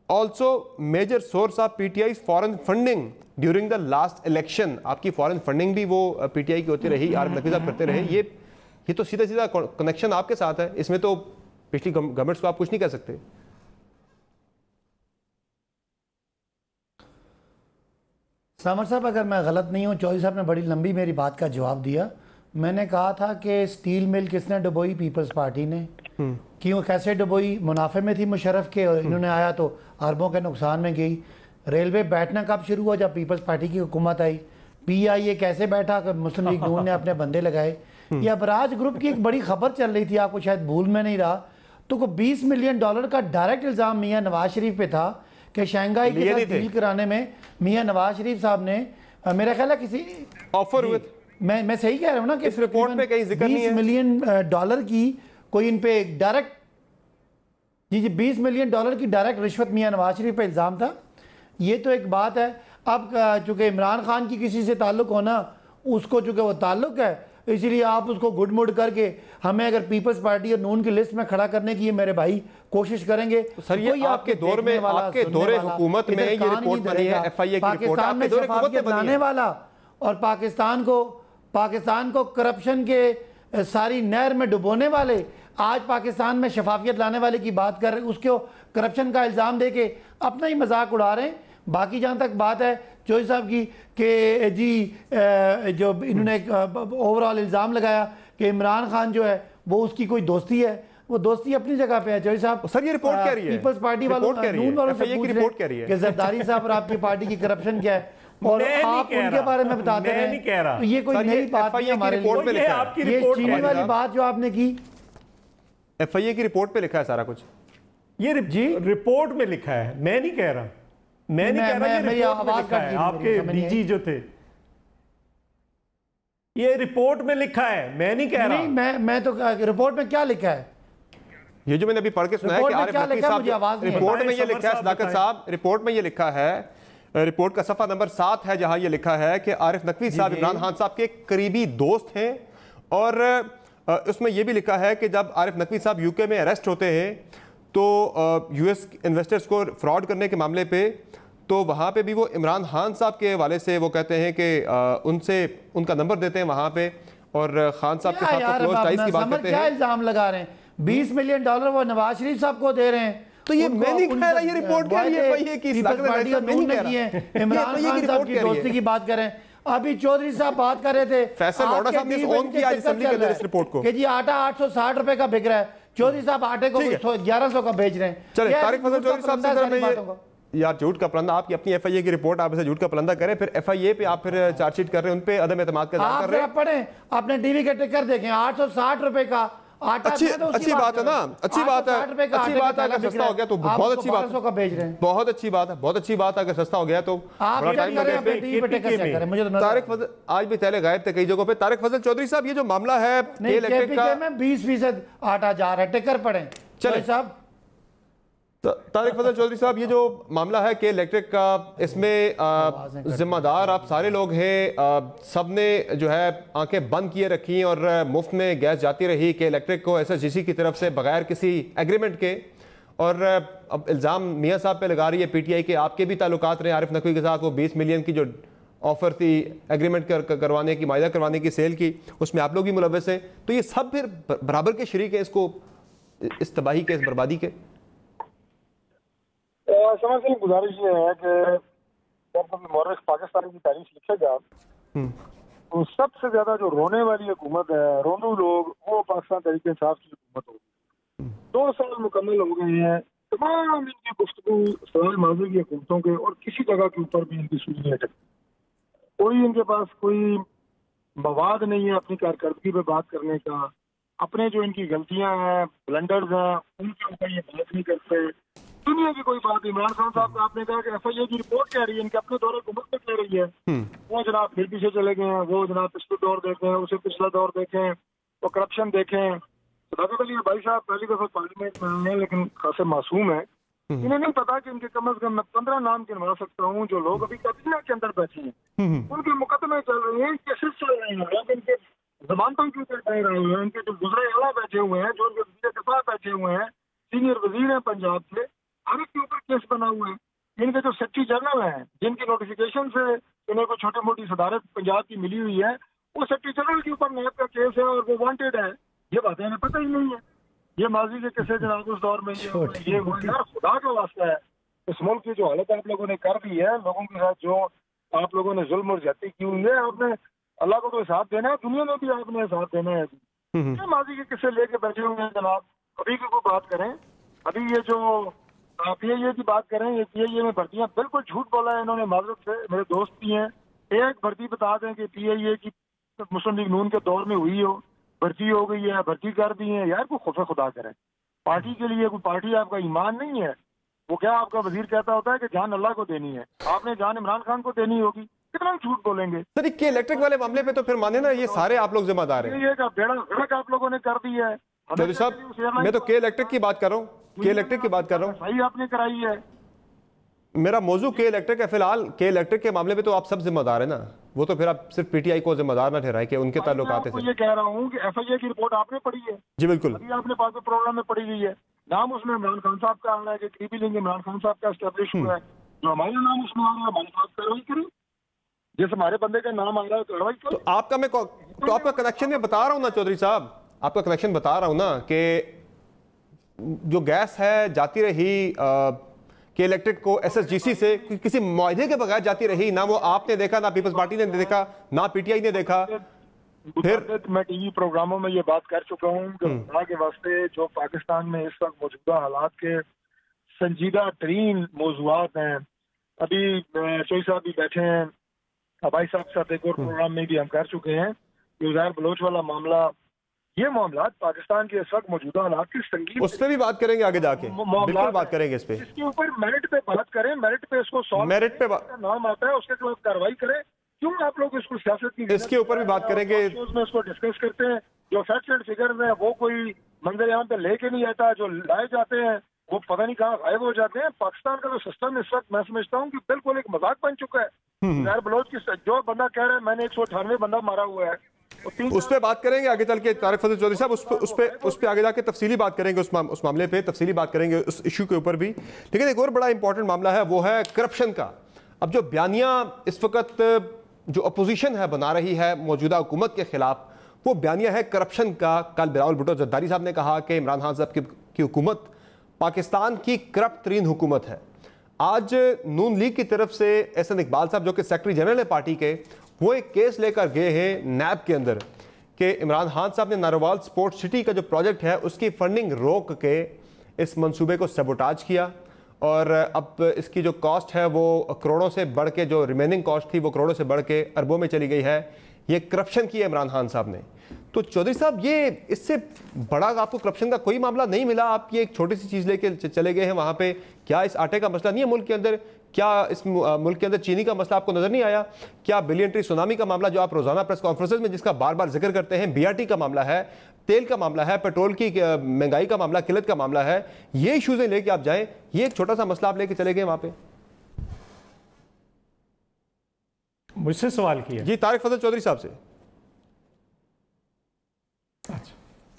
[SPEAKER 5] also major source of PTI's foreign funding during the last election. आपकी फॉरेन फंडिंग भी वो PTI की होती रही, आरिफ नकवी साहब करते रहे। ये तो सीधा सीधा कनेक्शन आपके साथ है, इसमें तो पिछली गवर्नमेंट्स को आप कुछ नहीं कह सकते।
[SPEAKER 4] सामर साहब, अगर मैं गलत नहीं हूँ, चौधरी साहब ने बड़ी लंबी मेरी बात का जवाब दिया। मैंने कहा था कि स्टील मिल किसने डुबोई? पीपल्स पार्टी ने। क्यों, कैसे डुबोई? मुनाफे में थी मुशर्रफ के, इन्होंने आया तो अरबों के नुकसान में गई। रेलवे बैठना कब शुरू हुआ? जब पीपल्स पार्टी की हुकूमत आई। PIA कैसे बैठा? मुस्लिम लीग नून ने अपने बंदे लगाए। ये अबराज ग्रुप की एक बड़ी खबर चल रही थी, आपको शायद भूल में नहीं रहा, तो को $20 मिलियन का डायरेक्ट इल्ज़ाम मियां नवाज शरीफ पे था कि शंघाई के साथ डील कराने में मियां नवाज शरीफ साहब ने, मेरा ख्याल है किसी
[SPEAKER 5] ऑफर हुए।
[SPEAKER 4] मैं सही कह रहा हूँ ना कि
[SPEAKER 5] इस रिपोर्ट में कहीं जिक्र नहीं है।
[SPEAKER 4] $20 मिलियन की कोई इन पे डायरेक्ट, जी $20 मिलियन की डायरेक्ट रिश्वत मियां नवाज शरीफ पे इल्ज़ाम था। ये तो एक बात है। अब चूंकि इमरान खान की किसी से ताल्लुक होना, उसको चूंकि वो ताल्लुक है, इसीलिए आप उसको गुड मुड करके हमें अगर पीपल्स पार्टी और नून की लिस्ट में खड़ा करने की मेरे भाई कोशिश करेंगे।
[SPEAKER 5] तो सर, ये आपके दौर में, आपके दौरे हुकूमत में ये रिपोर्ट बनी है, FIA की रिपोर्ट, आपके दौरे हुकूमत में लाने वाला और पाकिस्तान को करप्शन के सारी नहर में डुबोने वाले, आज पाकिस्तान में शफाफियत लाने वाले की बात कर रहे, उसको करप्शन का इल्ज़ाम दे के अपना ही मजाक उड़ा रहे हैं। बाकी जहाँ तक बात है चौधरी साहब की कि जी जो इन्होंने ओवरऑल इल्ज़ाम लगाया कि इमरान खान जो है वो उसकी कोई दोस्ती है, वो दोस्ती अपनी जगह पे है। चौधरी साहब, सर ये रिपोर्ट कह रही है,
[SPEAKER 4] पीपल्स पार्टी वालों, नून वालों से पूछ रहे हैं कि जरदारी साहब और आपकी पार्टी की करप्शन क्या है, और आप उनके बारे में बताते हैं। तो ये कोई नई बात नहीं हमारे लिए। ये चीनी वाली बात जो आपने की,
[SPEAKER 5] FIA की रिपोर्ट पे लिखा है सारा कुछ।
[SPEAKER 6] ये जी रिपोर्ट में लिखा है, मैं नहीं कह रहा, मैं नहीं कह रहा, मेरी आवाज का आपके DG जो थे, ये रिपोर्ट में लिखा है, मैं नहीं कह रहा।
[SPEAKER 4] मैं तो रिपोर्ट में क्या लिखा है,
[SPEAKER 5] ये जो मैंने अभी पढ़ के सुना है कि आरिफ नकवी साहब, रिपोर्ट में ये लिखा है, सदाकत साहब, रिपोर्ट में ये लिखा है, रिपोर्ट का सफा नंबर 7 है, जहां ये लिखा है कि आरिफ नकवी साहब इमरान खान साहब के करीबी दोस्त हैं, और उसमें यह भी लिखा है कि जब आरिफ नकवी साहब यूके में अरेस्ट होते हैं तो US इन्वेस्टर्स को फ्रॉड करने के मामले पे, तो वहाँ पे भी वो इमरान खान साहब के हवाले से वो कहते हैं कि उनसे उनका नंबर देते हैं वहाँ पे, और खान साहब के साथ क्लोज टाइज की बात करते हैं।
[SPEAKER 4] क्या इल्जाम लगा रहे हैं? $20 मिलियन वो नवाज शरीफ साहब को दे रहे हैं।
[SPEAKER 5] तो ये मैं नहीं कह रहा, ये रिपोर्ट कह रही है FIA की,
[SPEAKER 4] इमरान खान साहब की दोस्ती की बात करें। अभी चौधरी साहब बात कर रहे थे,
[SPEAKER 5] फैसल लौटा साहब ने ऑन किया असेंबली के अंदर इस रिपोर्ट को
[SPEAKER 4] कि जी आटा 860 रुपए का बिक रहा है, चौधरी साहब आटे को 1100 का बेच रहे हैं।
[SPEAKER 5] चलिए तारिक फजल चौधरी साहब से यार झूठ का पलंदा, आपकी अपनी FIA की रिपोर्ट, आप इसे झूठ का पलंदा करें, फिर FIA पे आप फिर चार्जशीट कर रहे हैं, उन पे अदम एतमाद का इल्जाम कर रहे हैं।
[SPEAKER 4] पढ़ें, अपने टीवी के टिकर देखें, 860 रुपए का आटा।
[SPEAKER 5] अच्छी बात है ना, अच्छी बात है, अच्छी बात है। अगर सस्ता हो गया तो बहुत अच्छी बात है,
[SPEAKER 4] बेच रहे हैं,
[SPEAKER 5] बहुत अच्छी बात है, बहुत अच्छी बात है। अगर सस्ता हो गया तो
[SPEAKER 4] बड़ा टाइम लगेगा। मुझे तो
[SPEAKER 5] तारिक फजल आज भी पहले गायब थे कई जगहों पे। तारिक फजल चौधरी साहब, ये जो मामला है
[SPEAKER 4] इलेक्ट्रिक का, 20% आटा जा रहा है, टिकर पढ़ें। चले साहब,
[SPEAKER 5] तारिक फजल चौधरी साहब, ये जो मामला है के इलेक्ट्रिक का, इसमें जिम्मेदार आप सारे लोग हैं, सब ने जो है आंखें बंद किए रखी और मुफ्त में गैस जाती रही के इलेक्ट्रिक को SSGC की तरफ से बगैर किसी एग्रीमेंट के, और अब इल्ज़ाम मियाँ साहब पे लगा रही है PTI के आपके भी ताल्लुकात रहे आरिफ नकवी के साथ, वो 20 मिलियन की जो ऑफर थी एग्रीमेंट करवाने की, मायदा करवाने की, सेल की, उसमें आप लोग भी मुलव्वस हैं, तो ये सब फिर बराबर के शरीक है इसको, इस तबाही के, इस बर्बादी के।
[SPEAKER 7] समझ से गुजारिश ये है कि जब मौरख पाकिस्तान की तारीख लिखेगा तो सबसे ज्यादा जो रोने वाली हुकूमत है, रोनू लोग, वो पाकिस्तान तहरीक इंसाफ की हुकूमत होगी। 2 साल मुकम्मल हो गए हैं, तमाम इनकी गुफ्तगू सवाल माजी की हुकूमतों के, और किसी जगह के ऊपर भी इनकी सुई नहीं अटकती। कोई इनके पास कोई मवाद नहीं है अपनी कारकर्दगी पे बात करने का, अपने जो इनकी गलतियां हैं, ब्लंडर्स हैं, उनके ऊपर ये बात नहीं करते। दुनिया की कोई बात नहीं। इमरान खान साहब का आपने कहा कि FIA की रिपोर्ट कह रही है, इनके अपने दौरे हुकूमत में कह रही है, वो जनाब फिर पीछे चले गए हैं, वो जनाब पिछले दौर देखें, उसे पिछला दौर देखें, वो करप्शन देखें। सदाकत अली भाई साहब पहली दफा पार्लियामेंट में आए हैं, लेकिन खासे मासूम है। इन्हें नहीं पता कि इनके कम अज कम मैं 15 नाम गिनवा सकता हूँ जो लोग अभी कैबिनेट के अंदर बैठे हैं, उनके मुकदमे चल रहे हैं, केसेस चल रहे हैं, लोग इनके जमानतों के ऊपर रह रहे हैं, इनके जो गुजरे आला बैठे हुए हैं, जो उनके वजीर दफा बैठे हुए हैं, सीनियर वजीर हैं पंजाब के, हर एक के ऊपर केस बना हुआ है। इनके जो सेक्रेटरी जनरल हैं, जिनकी नोटिफिकेशन से इन्हें कोई छोटी मोटी सदारत पंजाब की मिली हुई है, वो सेक्रेटरी जनरल के ऊपर नैब का केस है और वो वांटेड है। ये बातें इन्हें पता ही नहीं है। ये माजी के किस्से जनाब उस दौर में ये यार खुदा का वास्ता है, इस मुल्क की जो हालत आप लोगों ने कर दी है, लोगों के साथ जो आप लोगों ने जुल्म और ज्यादती की हुई है, आपने अल्लाह को तो हिसाब देना है, दुनिया में भी आपने हिसाब देना है। ये माजी के किस्से लेके बैठे हुए हैं जनाब। अभी की कोई बात करें, अभी ये जो PIA की बात करें, ये PIA में भर्तियां बिल्कुल झूठ बोला है इन्होंने, माजरत से मेरे दोस्त भी हैं। एक भर्ती बता दें कि PIA की मुस्लिम लीग नून के दौर में हुई हो, भर्ती हो गई है, भर्ती कर दी है। यार को खुफा खुदा करें, पार्टी के लिए कोई पार्टी आपका ईमान नहीं है। वो क्या आपका वजीर कहता होता है कि जान अल्लाह को देनी है, आपने जान इमरान खान को देनी होगी, कितना झूठ बोलेंगे।
[SPEAKER 5] सर के इलेक्ट्रिक वाले मामले पे तो फिर माने ना, ये सारे आप लोग जिम्मेदार हैं।
[SPEAKER 7] ये का बेड़ा गर्क आप लोगों ने कर दी है।
[SPEAKER 5] चौधरी साहब मैं तो के इलेक्ट्रिक की बात कर रहा हूँ, के इलेक्ट्रिक की बात कर रहा हूँ।
[SPEAKER 7] सही आपने कराई है।
[SPEAKER 5] मेरा मौजू के इलेक्ट्रिक है फिलहाल। के इलेक्ट्रिक के मामले पे तो आप सब जिम्मेदार है ना, वो तो फिर आप सिर्फ PTI को जिम्मेदार ना ठहराए कि उनके ताल्लुकात
[SPEAKER 7] है। ये कह रहा हूँ कि FIA की रिपोर्ट आपने पढ़ी है?
[SPEAKER 5] जी बिल्कुल,
[SPEAKER 7] अभी आपने पास प्रोग्राम में पढ़ी गई है। नाम उसमें इमरान खान साहब का आ रहा है कि क्रीपी लिंग इमरान खान साहब का एस्टेब्लिश हुआ है। जो हमारे नाम उसमें आ रहा है, हमारे साथ कार्रवाई करें। जैसे हमारे बंदे का नाम आ रहा है कार्रवाई करें।
[SPEAKER 5] तो आपका मैं तो आपका कनेक्शन में बता रहा हूँ ना चौधरी साहब, आपका कनेक्शन बता रहा हूँ ना कि जो गैस है जाती रही के इलेक्ट्रिक को SSGC से किसी मुआहदे के बगैर जाती रही, ना वो आपने देखा, ना पीपल्स पार्टी ने देखा, ना PTI ने देखा।
[SPEAKER 7] फिर मैं टीवी प्रोग्रामों में ये बात कर चुका हूँ कि खुदा के वास्ते जो पाकिस्तान में इस वक्त मौजूदा हालात के संजीदा तरीन मौजूआत हैं, अभी चोई साहब भी बैठे हैं, भाई साहब के साथ एक और प्रोग्राम में भी हम कर चुके हैं, उज़ैर बलोच वाला मामला, ये मामला पाकिस्तान के इस वक्त मौजूदा हालात की संगीन,
[SPEAKER 5] उस पर भी बात करेंगे आगे जाके, बिल्कुल बात करेंगे इस पे।
[SPEAKER 7] इसके ऊपर मेरिट पे बात करें, मेरिट पे इसको
[SPEAKER 5] मेरिट पे
[SPEAKER 7] नाम आता है, उसके खिलाफ कार्रवाई करें। क्यों आप लोग इसको सियासत की,
[SPEAKER 5] इसके ऊपर भी बात करेंगे,
[SPEAKER 7] में इसको डिस्कस करते हैं। जो फैक्ट्स एंड फिगर्स हैं वो कोई मंजर यहाँ पे लेके नहीं आता, जो लाए जाते हैं वो पता नहीं कहाँ गायब हो जाते हैं। पाकिस्तान का जो सिस्टम इस वक्त मैं समझता हूँ कि बिल्कुल एक मजाक बन चुका है। यार बलोच की जो बंदा कह रहा है मैंने 198 बंदा मारा हुआ है,
[SPEAKER 5] उस पर बात करेंगे आगे चल के। तारिक फजल चौधरी साहब उस पे आगे जाके तफसीली बात करेंगे, उस मामले पे तफसीली बात करेंगे, उस इशू के ऊपर भी। लेकिन एक और बड़ा इंपॉर्टेंट मामला है, वो है करप्शन का। अब जो बयानिया इस वक्त जो अपोजिशन है बना रही है मौजूदा हुकूमत के खिलाफ, वो बयानिया है करप्शन का। कल बिलावल भुट्टो जरदारी साहब ने कहा कि इमरान खान साहब की हुकूमत पाकिस्तान की करप्ट तरीन हुकूमत है। आज नून लीग की तरफ से एहसन इकबाल साहब जो कि सेक्रेटरी जनरल है पार्टी के, वो एक केस लेकर गए हैं नैब के अंदर कि इमरान खान साहब ने नारोवाल स्पोर्ट्स सिटी का जो प्रोजेक्ट है उसकी फंडिंग रोक के इस मंसूबे को सबोटाज किया, और अब इसकी जो कॉस्ट है वो करोड़ों से बढ़ के, जो रिमेनिंग कॉस्ट थी वो करोड़ों से बढ़ के अरबों में चली गई है। ये करप्शन की है इमरान खान साहब ने। तो चौधरी साहब ये इससे बड़ा आपको करप्शन का कोई मामला नहीं मिला? आप ये एक छोटी सी चीज़ लेके चले गए हैं वहाँ पे। क्या इस आटे का मसला नहीं है मुल्क के अंदर? क्या इस मुल्क के अंदर चीनी का मसला आपको नजर नहीं आया? क्या बिलियन ट्री सुनामी का मामला जो आप रोजाना प्रेस कॉन्फ्रेंसेस में जिसका बार बार जिक्र करते हैं, BRT का मामला है, तेल का मामला है, पेट्रोल की महंगाई का मामला, किल्लत का मामला है, ये इशूज लेके आप जाएं, ये एक छोटा सा मसला आप लेके चले गए वहां पे।
[SPEAKER 6] मुझसे सवाल किया
[SPEAKER 5] जी तारिक फजल चौधरी साहब से।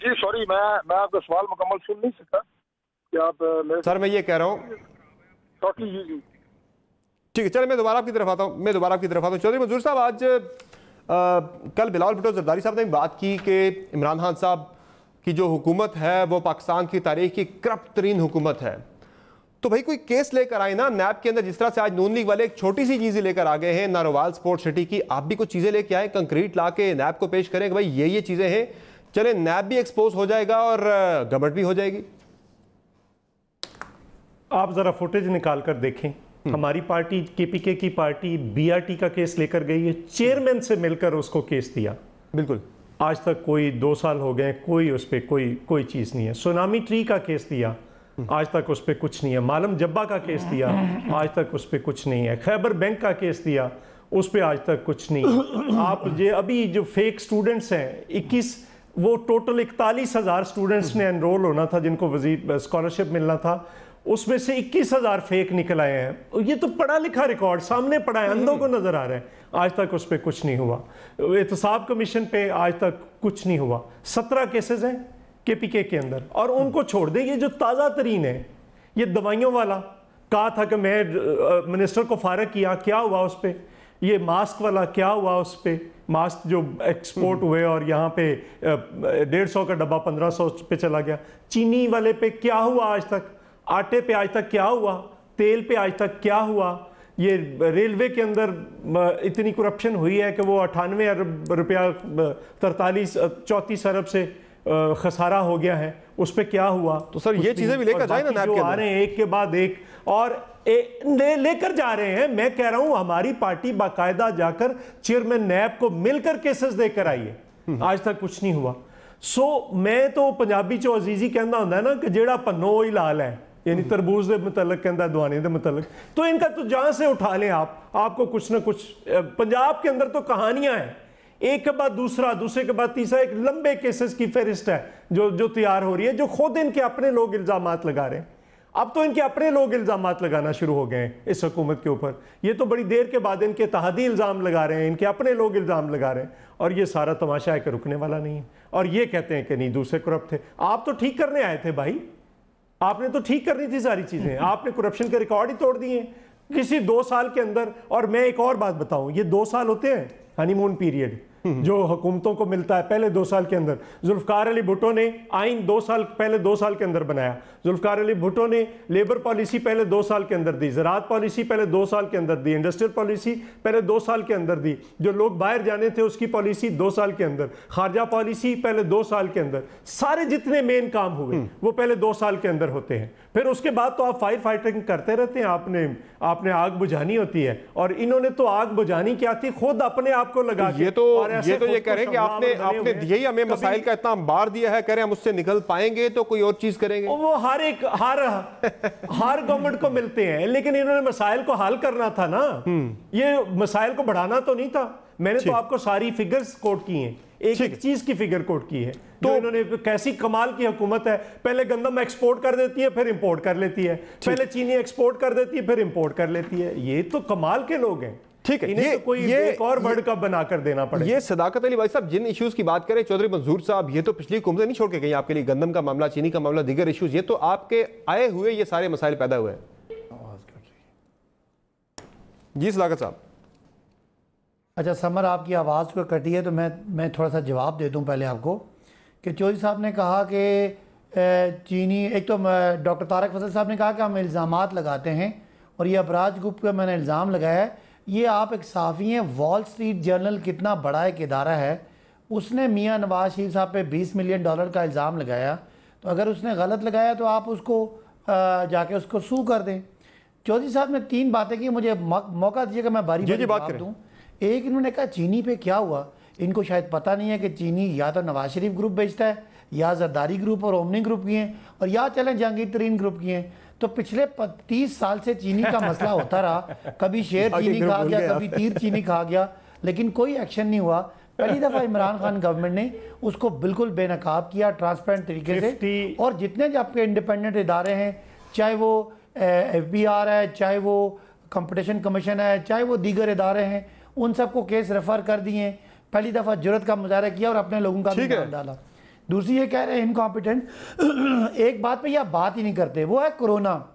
[SPEAKER 7] जी सॉरी, मैं आपका सवाल मुकम्मल सुन नहीं सकता कि आप
[SPEAKER 5] सर मैं ये कह रहा हूँ, ठीक है चले मैं दोबारा आपकी तरफ आता हूँ। चौधरी मंजूर साहब, आज कल बिलावल भुट्टो जरदारी साहब ने बात की कि इमरान खान साहब की जो हुकूमत है वो पाकिस्तान की तारीख की करप्ट तरीन हुकूमत है। तो भाई कोई केस लेकर आए ना नैब के अंदर, जिस तरह से आज नून लीग वाले एक छोटी सी चीज़ लेकर आ गए हैं नारोवाल स्पोर्ट्स सिटी की, आप भी कुछ चीज़ें लेके आए कंक्रीट ला के नैब को पेश करें कि भाई ये चीज़ें हैं, चले नैब भी एक्सपोज हो जाएगा और गवर्नमेंट भी हो जाएगी।
[SPEAKER 6] आप जरा फुटेज निकाल कर देखें, हमारी पार्टी KPK की पार्टी BRT का केस लेकर गई है, चेयरमैन से मिलकर उसको केस दिया।
[SPEAKER 5] बिल्कुल,
[SPEAKER 6] आज तक कोई 2 साल हो गए, कोई उस पर कोई चीज़ नहीं है। सुनामी ट्री का केस दिया, आज तक उस पर कुछ नहीं है। मालम जब्बा का केस दिया, आज तक उस पर कुछ नहीं है। खैबर बैंक का केस दिया, उस पर आज तक कुछ नहीं। आप ये अभी जो फेक स्टूडेंट्स हैं 21, वो टोटल 41,000 स्टूडेंट्स ने एनरोल होना था जिनको वजीर स्कॉलरशिप मिलना था, उसमें से 21,000 फेक निकल आए हैं। ये तो पढ़ा लिखा रिकॉर्ड सामने पड़ा है, अंधों को नजर आ रहा है। आज तक उस पर कुछ नहीं हुआ। एहतसाब कमीशन पे आज तक कुछ नहीं हुआ। 17 केसेस हैं KPK के अंदर, और उनको छोड़ दें। ये जो ताज़ा तरीन है, ये दवाइयों वाला कहा था कि मैं मिनिस्टर को फारग किया, क्या हुआ उस पर? ये मास्क वाला क्या हुआ उस पर? मास्क जो एक्सपोर्ट हुए और यहाँ पे 150 का डब्बा 1500 पे चला गया। चीनी वाले पे क्या हुआ आज तक? आटे पे आज तक क्या हुआ? तेल पे आज तक क्या हुआ? ये रेलवे के अंदर इतनी करप्शन हुई है कि वो 98 अरब रुपया 34 अरब से खसारा हो गया है, उस पर क्या हुआ?
[SPEAKER 5] तो सर ये चीजें भी लेकर जाए ना,
[SPEAKER 6] जो आ रहे हैं एक के बाद एक और लेकर जा रहे हैं। मैं कह रहा हूं हमारी पार्टी बाकायदा जाकर चेयरमैन नैब को मिलकर केसेस देकर आई है, आज तक कुछ नहीं हुआ। मैं तो पंजाबी चो अजीजी कहना होंदा है ना कि जेड़ा पन्नो वही लाल है, यानी तरबूज के मुतलक कहता दवाने के मुतलक। तो इनका तो जहां से उठा लें आपको कुछ ना कुछ। पंजाब के अंदर तो कहानियां हैं, एक के बाद दूसरा, दूसरे के बाद तीसरा, एक लंबे केसेस की फहरिस्त है जो तैयार हो रही है, जो खुद इनके अपने लोग इल्जामात लगा रहे हैं। अब तो इनके अपने लोग इल्जामात लगाना शुरू हो गए हैं इस हुकूमत के ऊपर। ये तो बड़ी देर के बाद इनके इत्तेहादी इल्जाम लगा रहे हैं, इनके अपने लोग इल्जाम लगा रहे हैं, और ये सारा तमाशा है कि रुकने वाला नहीं है। और ये कहते हैं कि नहीं दूसरे करप्ट थे। आप तो ठीक करने आए थे भाई, आपने तो ठीक करनी थी सारी चीजें। आपने करप्शन के रिकॉर्ड ही तोड़ दिए किसी 2 साल के अंदर। और मैं एक और बात बताऊं, ये 2 साल होते हैं हनीमून पीरियड जो हुकूमतों को मिलता है पहले 2 साल के अंदर। जुल्फकार अली भुट्टो ने आइन 2 साल पहले 2 साल के अंदर बनाया। जुल्फकार अली भुट्टो ने लेबर पॉलिसी पहले 2 साल के अंदर दी, ज़राअत पॉलिसी पहले 2 साल के अंदर दी, इंडस्ट्रियल पॉलिसी पहले 2 साल के अंदर दी, जो लोग बाहर जाने थे उसकी पॉलिसी 2 साल के अंदर, खारजा पॉलिसी पहले 2 साल के अंदर। सारे जितने मेन काम हुए वो पहले 2 साल के अंदर होते हैं। फिर उसके बाद तो आप फायर फाइटिंग करते रहते हैं। आपने आग बुझानी होती है, और इन्होंने तो आग बुझानी क्या थी, खुद अपने आप को लगा के।
[SPEAKER 5] ये कह रहे हैं कि आपने यही हमें मसाइल का इतना अंबार दिया है, कह रहे हैं हम उससे निकल पाएंगे तो कोई और चीज करेंगे।
[SPEAKER 6] वो हर गवर्नमेंट को मिलते हैं, लेकिन इन्होंने मसाइल को हल करना था ना, ये मसाइल को बढ़ाना तो नहीं था। मैंने तो आपको सारी फिगर्स कोट की हैं, एक चीज की फिगर कोट की है। तो इन्होंने कैसी कमाल की हुकूमत है, पहले गंदम एक्सपोर्ट कर देती है फिर इंपोर्ट कर लेती है, पहले चीनी एक्सपोर्ट कर देती है फिर इंपोर्ट कर लेती है। ये तो कमाल के लोग हैं।
[SPEAKER 5] ठीक है,
[SPEAKER 6] ये तो कोई एक और वर्ड का बनाकर देना पड़ेगा।
[SPEAKER 5] ये सदाकत अली भाई साहब, जिन इश्यूज की बात करें चौधरी मंजूर साहब, ये तो पिछली हुकूमतें नहीं छोड़ के गई आपके लिए। गंदम का मामला, चीनी का मामला, दीगर इश्यूज, ये तो आपके आए हुए ये सारे मसाइल पैदा हुए हैं। जी सदाकत साहब।
[SPEAKER 4] अच्छा समर, आपकी आवाज़ को कटी है तो मैं थोड़ा सा जवाब दे दूं पहले आपको कि चौधरी साहब ने कहा कि चीनी, एक तो डॉक्टर तारक फजल साहब ने कहा कि हम इल्ज़ामात लगाते हैं और ये अपराध ग्रुप का मैंने इल्ज़ाम लगाया है। ये आप एक साफ़ी हैं, वॉल स्ट्रीट जर्नल कितना बड़ा एक इदारा है, उसने मियाँ नवाज शरीफ साहब पे $20 मिलियन का इल्ज़ाम लगाया। तो अगर उसने गलत लगाया तो आप उसको जाके उसको सू कर दें। चौधरी साहब ने 3 बातें की, मुझे मौका दीजिएगा मैं बारी बारी बात दूँ। एक, इन्होंने कहा चीनी पे क्या हुआ, इनको शायद पता नहीं है कि चीनी या तो नवाज शरीफ ग्रुप बेचता है, या जरदारी ग्रुप और ओमनी ग्रुप की हैं, और या चलें जहांगीर तरीन ग्रुप की हैं। तो पिछले 30 साल से चीनी का मसला होता रहा, कभी शेर चीनी खा गया, कभी तीर चीनी खा गया, लेकिन कोई एक्शन नहीं हुआ। पहली दफ़ा इमरान खान गवर्नमेंट ने उसको बिल्कुल बेनकाब किया ट्रांसपेरेंट तरीके से। और जितने जो आपके इंडिपेंडेंट इदारे हैं, चाहे वो FBR है, चाहे वो कंपटीशन कमीशन है, चाहे वो दीगर इदारे हैं, उन सबको केस रेफर कर दिए। पहली दफ़ा जुर्रत का मुजाहरा किया और अपने लोगों का भी नाम डाला। दूसरी ये कह रहे हैं इनकॉम्पिटेंट। एक बात पे यह बात ही नहीं करते, वो है कोरोना।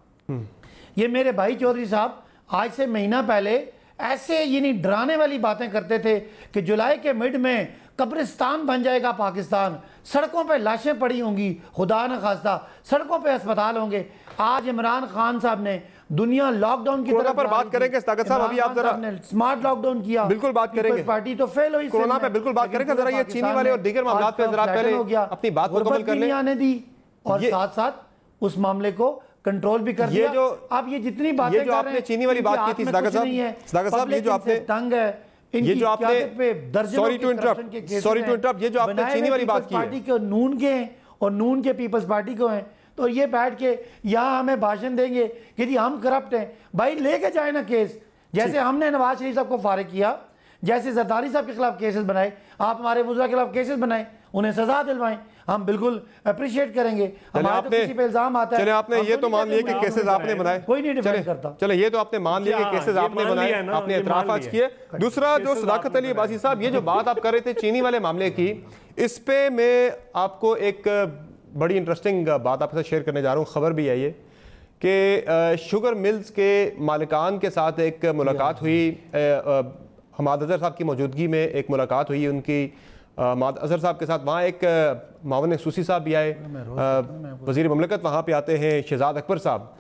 [SPEAKER 4] ये मेरे भाई चौधरी साहब आज से महीना पहले ऐसे यानी डराने वाली बातें करते थे कि जुलाई के मिड में कब्रिस्तान बन जाएगा पाकिस्तान, सड़कों पे लाशें पड़ी होंगी, खुदा न खास्ता सड़कों पे अस्पताल होंगे। आज इमरान खान साहब ने दुनिया लॉकडाउन की तरफ
[SPEAKER 5] पर बात करेंगे ताकत साहब, अभी आप जरा
[SPEAKER 4] स्मार्ट लॉकडाउन किया,
[SPEAKER 5] बिल्कुल बात करेंगे।
[SPEAKER 4] पार्टी तो फेल हुई
[SPEAKER 5] कोरोना पे, बिल्कुल बात करेंगे। जरा ये चीनी वाले और दीगर मामलों पे जरा पहले अपनी बात मुकम्मल कर लें।
[SPEAKER 4] आने दी और साथ साथ उस मामले को कंट्रोल भी कर दिया।
[SPEAKER 5] आप
[SPEAKER 4] ये जितनी बातें
[SPEAKER 5] जो आपने चीनी वाली बात की थी सदाकत साहब, ये जो आपने
[SPEAKER 4] तंग है,
[SPEAKER 5] ये जो आपने सॉरी टू इंटरप्ट, ये जो आपने चीनी वाली बात की
[SPEAKER 4] पार्टी के नून के और नून के पीपल्स पार्टी को हैं, तो ये बैठ के यहाँ हमें भाषण देंगे कि जी हम करप्ट हैं। भाई लेके जाए ना केस, जैसे हमने नवाज शरीफ साहब को फारिग किया, जैसे जरदारी साहब के खिलाफ केसेस बनाए, आप हमारे वज़रा के खिलाफ केसेस बनाए, उन्हें सजा दिलवाएं, हम बिल्कुल अप्रिशिएट करेंगे। हमारे तो किसी पे इल्जाम आता है,
[SPEAKER 5] चले आपने ये तो मान लिया कि केसेस आपने बनाए,
[SPEAKER 4] कोई नहीं डिफेंड करता।
[SPEAKER 5] चले ये तो आपने मान लिया कि केसेस आपने बनाए, आपने एतराफ आज किए। दूसरा जो सदाकत अली अब्बासी साहब, ये जो बात आप कर रहे थे चीनी वाले मामले की, इस पे मैं आपको एक बड़ी इंटरेस्टिंग बात आपके साथ शेयर करने जा रहा हूँ। खबर भी आई है कि शुगर मिल्स के मालिकान के साथ एक मुलाकात हुई, हमाद अजहर साहब की मौजूदगी में एक मुलाकात हुई उनकी हमाद अजहर साहब के साथ। वहाँ एक मावन सूसी साहब भी आए, वज़ीर ममलकत वहाँ पे आते हैं शहजाद अकबर साहब।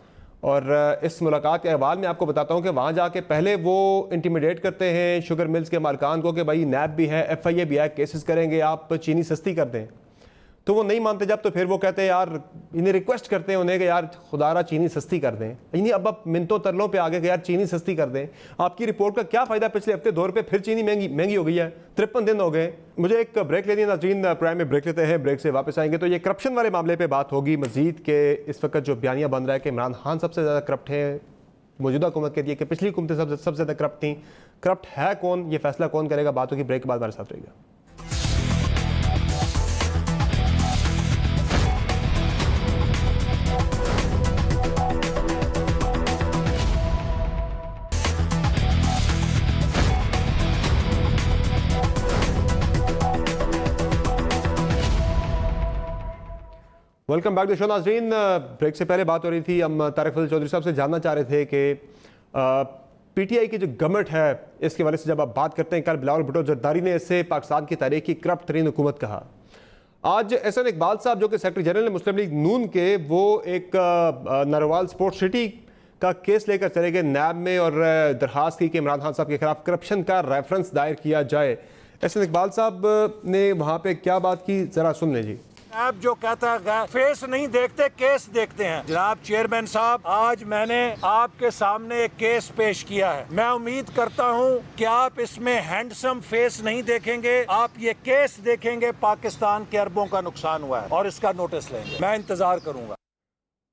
[SPEAKER 5] और इस मुलाकात के अहवाल में आपको बताता हूँ कि वहाँ जाके पहले वो इंटिमिडेट करते हैं शुगर मिल्स के मालिकान को कि भाई नैब भी है, FIA भी है, केसेस करेंगे, आप चीनी सस्ती कर दें। तो वो नहीं मानते जब, तो फिर वो कहते हैं यार, इन्हें रिक्वेस्ट करते हैं उन्हें कि यार खुदारा चीनी सस्ती कर दें। इन्हीं अब आप मिनटों तरलों पे आगे कि यार चीनी सस्ती कर दें। आपकी रिपोर्ट का क्या फ़ायदा? पिछले हफ्ते 2 रुपये फिर चीनी महंगी हो गई है, 53 दिन हो गए। मुझे एक ब्रेक लेनी है नाज़रीन, प्राइम में ब्रेक लेते हैं, ब्रेक से वापस आएंगे तो ये करप्शन वाले मामले पर बात होगी मजीद के। इस वक्त जो बयानिया बन रहा है कि इमरान खान सबसे ज़्यादा करप्ट है, मौजूदा हुकूमत कहती है कि पिछली हुकूमतें सबसे ज़्यादा करप्ट थी। करप्ट है कौन, ये फैसला कौन करेगा? बात होगी ब्रेक के बाद, हमारे साथ रहेगा। वेलकम बैक टू शो नाज़रीन। ब्रेक से पहले बात हो रही थी, हम तारिक फजल चौधरी साहब से जानना चाह रहे थे कि PTI की जो गवर्नमेंट है इसके वाले से जब आप बात करते हैं, कल बिलावल भुट्टो जरदारी ने इसे पाकिस्तान की तारीख की करप्ट तरीन हुकूमत कहा। आज एहसन इकबाल साहब जो कि सेक्रेटरी जनरल है मुस्लिम लीग नून के, वो एक नारोवाल स्पोर्ट सिटी का केस लेकर चले गए नैब में और दरखास्त की कि इमरान खान साहब के खिलाफ करप्शन का रेफरेंस दायर किया जाए। एहसन इकबाल साहब ने वहाँ पर क्या बात की, ज़रा सुन लें जी।
[SPEAKER 8] आप जो कहता है फेस नहीं देखते केस देखते हैं। जनाब चेयरमैन साहब, आज मैंने आपके सामने एक केस पेश किया है। मैं उम्मीद करता हूं कि आप इसमें हैंडसम फेस नहीं देखेंगे, आप ये केस देखेंगे। पाकिस्तान के अरबों का नुकसान हुआ है और इसका नोटिस लेंगे। मैं इंतजार करूंगा।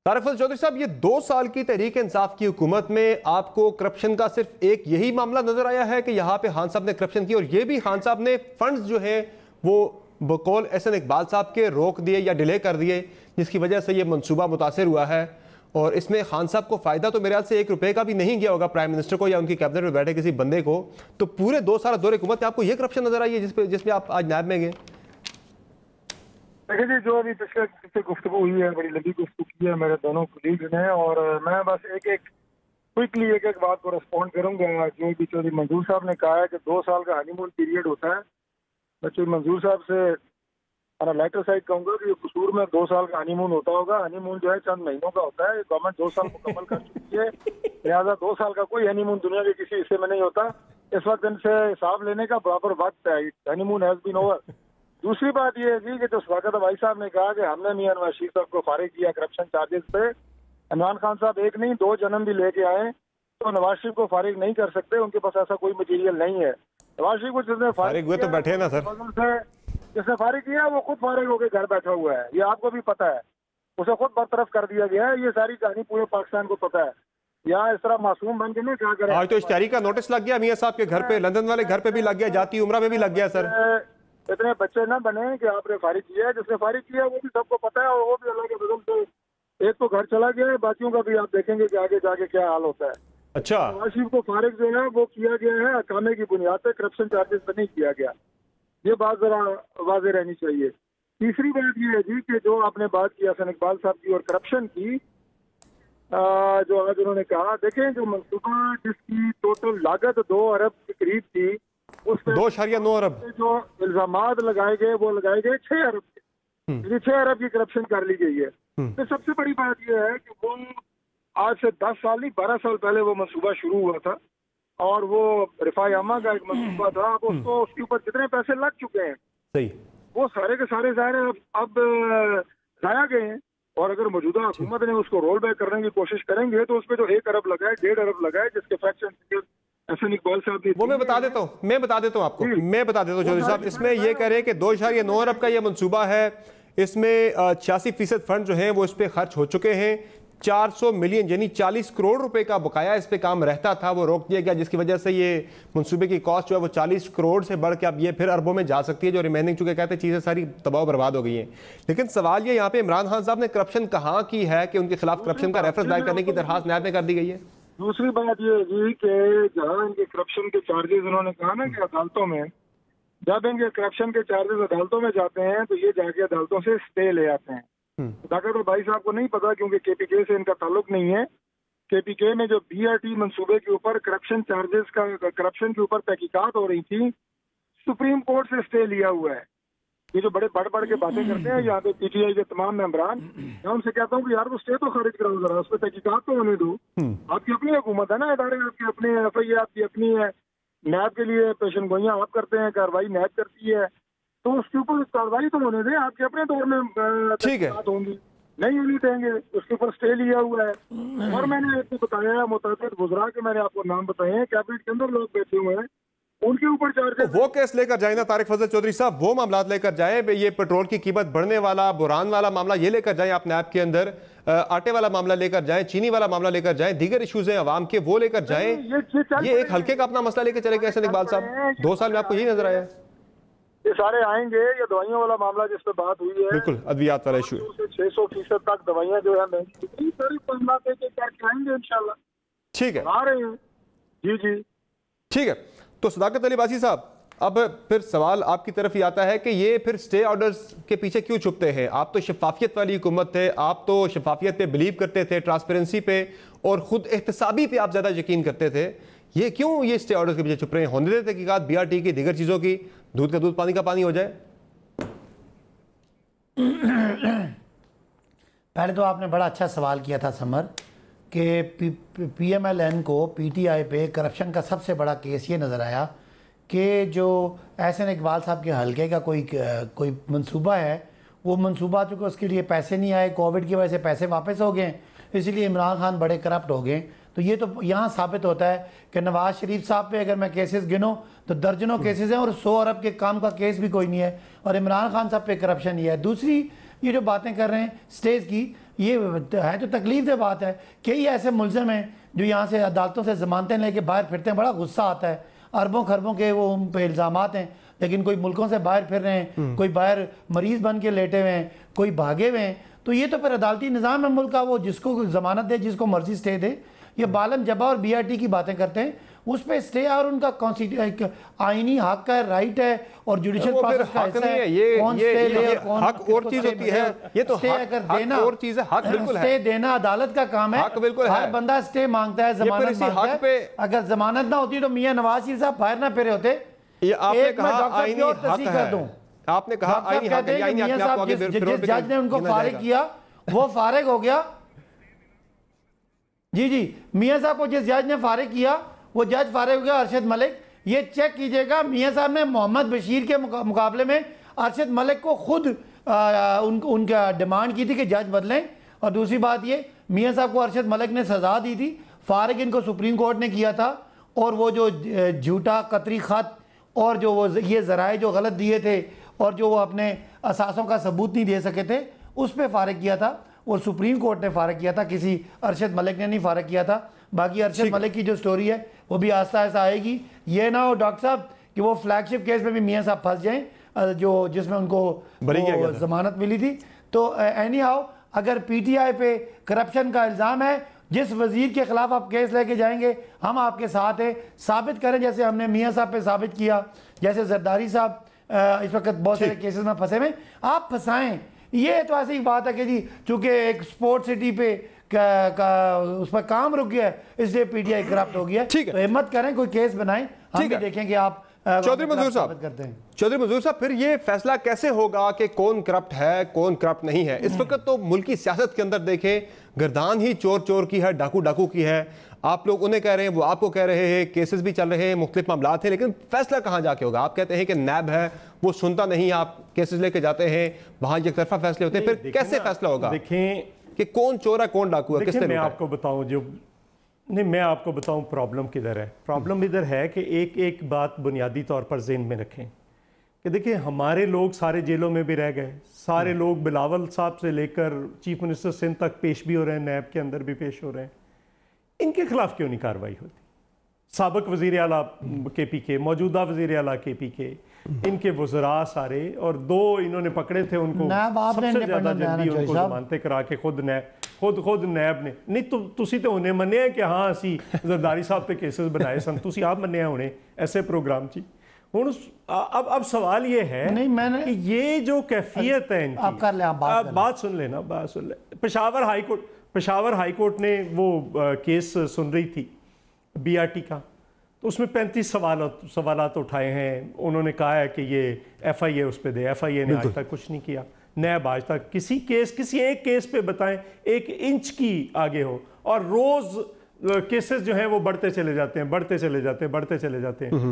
[SPEAKER 5] तारिक फजल चौधरी साहब, ये 2 साल की तहरीक इंसाफ की हुकूमत में आपको करप्शन का सिर्फ एक यही मामला नजर आया है कि यहाँ पे खान साहब ने करप्शन की, और ये भी खान साहब ने फंड्स जो है वो बकौल एहसन इकबाल साहब के रोक दिए या डिले कर दिए, जिसकी वजह से ये मंसूबा मुतासिर हुआ है। और इसमें खान साहब को फ़ायदा तो मेरे ख्याल से 1 रुपये का भी नहीं गया होगा प्राइम मिनिस्टर को या उनकी कैबिनेट में बैठे किसी बंदे को। तो पूरे 2 साल दौरे हुकूमत में आपको ये करप्शन नजर आई है जिसमें आप आज नैब में गए?
[SPEAKER 7] देखिए जी, जो अभी पिछले गुफ्तगू हुई है, बड़ी लंबी गुफ्तगू की है मेरे दोनों कुलीग ने, और मैं बस क्विकली एक बात को रिस्पॉन्ड करूंगा। जो भी चौधरी मंजूर साहब ने कहा है कि 2 साल का हनीमून पीरियड होता है, मैं चौधरी मंजूर साहब से लाइटर साइड कहूंगा कि कसूर में 2 साल का हनीमून होता होगा। हनीमून जो है चंद महीनों का होता है, गवर्नमेंट 2 साल मुकम्मल कर चुकी है, लिहाजा 2 साल का कोई हनीमून दुनिया के किसी हिस्से में नहीं होता। इस वक्त इनसे हिसाब लेने का बराबर वक्त है, हनीमून हैज बीन ओवर। दूसरी बात यह है जी कि जो सदाकत भाई साहब ने कहा कि हमने मियां नवाज शरीफ साहब को फारिग किया करप्शन चार्जेस पे, इमरान खान साहब 1 नहीं 2 जन्म भी लेके आए तो नवाज शरीफ को फारिग नहीं कर सकते, उनके पास ऐसा कोई मटीरियल नहीं है। नवाज शरीफ को जिसने
[SPEAKER 5] फारिग हुए तो बैठे ना सर,
[SPEAKER 7] जिसने फारिग किया वो खुद फारिग होकर घर बैठा हुआ है, ये आपको भी पता है, उसे खुद बरतरफ कर दिया गया है। ये सारी कहानी पूरे पाकिस्तान को पता है। यहाँ इस तरह मासूम बन के ना क्या करें।
[SPEAKER 5] आज तो इश्तिहारी का नोटिस लग गया मियां साहब के घर पे, लंदन वाले घर पे भी लग गया, जाती उम्रा में भी लग गया सर।
[SPEAKER 7] इतने बच्चे ना बने कि आपने फारिग किया है, जिसने फारिग किया वो भी सबको पता है, और वो भी अल्लाह के फजल से एक तो घर चला गया है, बाकियों का भी आप देखेंगे कि आगे जाके क्या हाल होता है।
[SPEAKER 5] अच्छा,
[SPEAKER 7] नवाज शरीफ को फारिग जो है वो किया गया है अकामे की बुनियाद पर, करप्शन चार्जेस पर नहीं किया गया। ये बात जरा वाज़ेह रहनी चाहिए। तीसरी बात ये है जी कि जो आपने बात की एहसन इकबाल साहब की और करप्शन की, जो आज उन्होंने कहा, देखें जो मंसूबा जिसकी टोटल लागत 2 अरब के करीब थी, उसमें
[SPEAKER 5] 2.9 अरब
[SPEAKER 7] जो इल्जामात लगाए गए वो लगाए गए 6 अरब के, 6 अरब की करप्शन कर ली गई है। तो सबसे बड़ी बात यह है कि वो आज से 10 साल नहीं 12 साल पहले वो मंसूबा शुरू हुआ था, और वो रिफाई आमा का एक मंसूबा था। अब उसको उसके ऊपर जितने पैसे लग चुके हैं
[SPEAKER 5] सही,
[SPEAKER 7] वो सारे के सारे ज़ाहिर अब जाया गए हैं, और अगर मौजूदा हुकूमत ने उसको रोल बैक करने की कोशिश करेंगे तो उसमें जो 1 अरब लगा है, 1.5 अरब लगा है, जिसके फ्रैक्शन एहसन इकबाल साहब ने,
[SPEAKER 5] वो मैं बता देता हूँ आपको, मैं बता देता हूँ चौधरी साहब। इसमें ये कह रहे हैं कि 2.9 अरब का ये मंसूबा है, इसमें 86% फंड जो हैं वो इस पर खर्च हो चुके हैं। 400 मिलियन यानी 40 करोड़ रुपए का बकाया इस पे काम रहता था, वो रोक दिया गया, जिसकी वजह से ये मंसूबे की कॉस्ट जो है वो 40 करोड़ से बढ़ के अब ये फिर अरबों में जा सकती है। जो रिमेनिंग, चूंकि कहते हैं चीज़ें सारी तबाह बर्बाद हो गई हैं। लेकिन सवाल ये यहाँ पे इमरान खान साहब ने करप्शन कहाँ की है कि उनके खिलाफ करप्शन का रेफरेंस दायर करने की दरखास्त न्याय में कर दी गई है।
[SPEAKER 7] दूसरी बात ये है कि जहाँ इनके करप्शन के चार्जेस उन्होंने कहा ना कि अदालतों में, जब इनके करप्शन के चार्जेस अदालतों में जाते हैं तो ये जाके अदालतों से स्टे ले आते हैं। ताकि तो भाई साहब को नहीं पता, क्योंकि केपीके से इनका ताल्लुक नहीं है। केपीके में जो बीआरटी मंसूबे के ऊपर करप्शन चार्जेस का, करप्शन के ऊपर तहकीकात हो रही थी, सुप्रीम कोर्ट से स्टे लिया हुआ है। ये जो बड़े बढ़ के बातें करते हैं यहाँ पे पीटीआई के तमाम मेंबरान, मैं उनसे कहता हूँ कि यार वो स्टे तो खारिज कराओ जरा, उस पर तहकीकात तो होने दो। आपकी अपनी हुकूमत है ना, इदारे आपकी अपनी है, एफआईए आपकी अपनी है, नैब के लिए पेशन गोइयाँ आप करते हैं, कार्रवाई नैब करती है, तो उसके ऊपर कार्रवाई तो होने दें। आपके अपने दौर में
[SPEAKER 5] ठीक है
[SPEAKER 7] होंगी, नहीं होनी देंगे, उसके ऊपर स्टे लिया हुआ है। और मैंने आपको बताया मुताबिक गुजरा के, मैंने आपको नाम बताए हैं, कैबिनेट के अंदर लोग बैठे हुए हैं, उनके ऊपर चार्जेस।
[SPEAKER 5] वो केस लेकर जाए ना तारिक फजल चौधरी साहब, वो मामला लेकर जाए, ये पेट्रोल की कीमत बढ़ने वाला, बुरान वाला मामला ये लेकर जाए आप नैब के अंदर, आटे वाला मामला लेकर जाए, चीनी वाला मामला लेकर जाए, दीगर इश्यूज हैं अवाम के, वो लेकर जाए। ये एक हल्के का अपना मसला लेकर चले गए इकबाल साहब, 2 साल में आपको यही नजर आया?
[SPEAKER 7] ये सारे आएंगे। ये दवाइयों वाला मामला जिस पे बात हुई है,
[SPEAKER 5] बिल्कुल अद्वियात वाला इशू,
[SPEAKER 7] 600% तक दवाइयाँ जो है महंगी, सारी मामला करके आएंगे इंशाल्लाह।
[SPEAKER 5] ठीक है,
[SPEAKER 7] आ रहे हैं जी जी,
[SPEAKER 5] ठीक है। तो सदाकत अली बासी साहब, अब फिर सवाल आपकी तरफ ही आता है कि ये फिर स्टे ऑर्डर्स के पीछे क्यों छुपते हैं? आप तो शफाफियत वाली हुकूमत थे, आप तो शफाफियत पे बिलीव करते थे, ट्रांसपेरेंसी पे और खुद एहतसाबी पे आप ज़्यादा यकीन करते थे। ये क्यों ये स्टे ऑर्डर्स के पीछे छुप रहे हैं? होने देते कि बीआरटी की, दीगर चीज़ों की, दूध का दूध पानी का पानी हो जाए।
[SPEAKER 4] पहले तो आपने बड़ा अच्छा सवाल किया था समर, कि पीएमएलएन को पीटीआई पे करप्शन का सबसे बड़ा केस ये नज़र आया कि जो एहसन इकबाल साहब के हल्के का कोई मंसूबा है, वो मंसूबा चूँकि उसके लिए पैसे नहीं आए, कोविड की वजह से पैसे वापस हो गए, इसलिए इमरान खान बड़े करप्ट हो गए। तो ये तो यहाँ साबित होता है कि नवाज शरीफ साहब पे अगर मैं केसेस गिनूँ तो दर्जनों केसेस हैं और 100 अरब के काम का केस भी कोई नहीं है, और इमरान खान साहब पे करप्शन ही है। दूसरी ये जो बातें कर रहे हैं स्टेज की, ये है तो तकलीफ बात है। कई ऐसे मुलजिम हैं जो यहाँ से अदालतों से जमानतें लेके बाहर फिरते हैं, बड़ा गुस्सा आता है, अरबों खरबों के वो उन पे इल्ज़ामात हैं, लेकिन कोई मुल्कों से बाहर फिर रहे हैं, कोई बाहर मरीज बन के लेटे हुए हैं, कोई भागे हुए हैं। तो ये तो फिर अदालती निज़ाम है मुल्क का, वो जिसको जमानत दे, जिसको मर्जी स्टे दे। ये बालम जबा और बीआरटी की बातें करते हैं, उस पर स्टे और उनका आईनी हक है, राइट है, और जुडिशल प्रोसेस का हिस्सा है।
[SPEAKER 5] ये हक और चीज होती है, ये तो हक और चीज है, हक बिल्कुल है।
[SPEAKER 4] स्टे देना अदालत का काम है,
[SPEAKER 5] हक बिल्कुल है।
[SPEAKER 4] हर बंदा स्टे मांगता है, जमानत मांगता है। अगर जमानत ना होती तो मियां नवाज शरीफ साहब बाहर ना फिरे होते।
[SPEAKER 5] ये आपने कहा आईनी हक है, आपने कहा आईनी हक है,
[SPEAKER 4] मियां साहब जिस जज ने उनको फारिग किया वो फारिग हो गया। जी, मियां साहब को जिस जज ने फारिग किया वो जज फारिग हो गया, अरशद मलिक। ये चेक कीजिएगा, मियां साहब ने मोहम्मद बशीर के मुकाबले में अरशद मलिक को खुद उनका डिमांड की थी कि जज बदलें। और दूसरी बात ये, मियां साहब को अरशद मलिक ने सजा दी थी, फारिग इनको सुप्रीम कोर्ट ने किया था, और वो जो झूठा कतरी खत और जो वो ये ज़राए जो गलत दिए थे और जो वो अपने असासों का सबूत नहीं दे सके थे, उस पर फारिग किया था, और सुप्रीम कोर्ट ने फारिग किया था, किसी अरशद मलिक ने नहीं फारिग किया था। बाकी अरशद मलिक की जो स्टोरी है वो भी आहिस्ता आहिस्ता आएगी। ये ना हो डॉक्टर साहब कि वो फ्लैगशिप केस में भी मियां साहब फंस जाएं, जो जिसमें उनको जमानत मिली थी। तो एनी हाउ, अगर पीटीआई पे करप्शन का इल्ज़ाम है, जिस वजीर के खिलाफ आप केस लेके जाएंगे हम आपके साथ हैं, साबित करें, जैसे हमने मियां साहब पे साबित किया, जैसे जरदारी साहब इस वक्त बहुत सारे केसेस में फंसे हुए, आप फंसाएं। ये तो ऐसी बात है कि जी चूंकि एक स्पोर्ट सिटी पे उस पर काम रुक गया है, इसलिए पीटीआई करप्ट हो गया। तो हिम्मत करें, कोई केस बनाएं, हम भी देखें कि आप
[SPEAKER 5] चौधरी मंजूर साहब करते हैं। चौधरी मंजूर साहब, फिर ये फैसला कैसे होगा कि कौन करप्ट है कौन करप्ट नहीं है? इस वक्त तो मुल्की सियासत के अंदर देखें, गर्दान ही चोर चोर की है, डाकू डाकू की है। आप लोग उन्हें कह रहे हैं, वो आपको कह रहे हैं, केसेस भी चल रहे हैं, मुख्तलिफ मामला हैं, लेकिन फैसला कहाँ जाके होगा? आप कहते हैं कि नैब है, वो सुनता नहीं, आप केसेस लेके जाते हैं, वहां एक तरफा फैसले होते हैं, फिर कैसे फैसला होगा?
[SPEAKER 6] देखें
[SPEAKER 5] कि कौन चोर है कौन डाकू है, किसने?
[SPEAKER 6] मैं आपको बताऊं प्रॉब्लम किधर है। प्रॉब्लम इधर है कि एक बात बुनियादी तौर पर ज़हन में रखें कि देखिए हमारे लोग सारे जेलों में भी रह गए, सारे लोग बिलावल साहब से लेकर चीफ मिनिस्टर सिंध तक पेश भी हो रहे हैं, नैब के अंदर भी पेश हो रहे हैं, इनके खिलाफ क्यों नहीं कार्रवाई होती? साबिक वज़ीर आला KPK, मौजूदा वज़ीर आला KPK, इनके वज़रा सारे, और 2 इन्होंने पकड़े थे उनको सबसे ज़्यादा जल्दी उनको जमानतें करा के खुद नैब ने नहीं तुसी तो उन्हें मन्ने हैं कि हाँ असी जरदारी साहब पे केसेस बनाए सन, तुसी आप मन्ने हैं उन्हें ऐसे प्रोग्राम ची। अब सवाल ये है नहीं मैंने कि ये जो कैफियत है इनकी, आप कर ले, आप बात सुन लेना, बात सुन ले। पेशावर हाई कोर्ट ने वो केस सुन रही थी BRT का, तो उसमें 35 सवालात उठाए हैं। उन्होंने कहा है कि ये FIA उस पर दे, FIA ने आज तक कुछ नहीं किया। नैब आज तक किसी एक केस पे बताएं 1 इंच की आगे हो, और रोज केसेस जो हैं वो बढ़ते चले जाते हैं।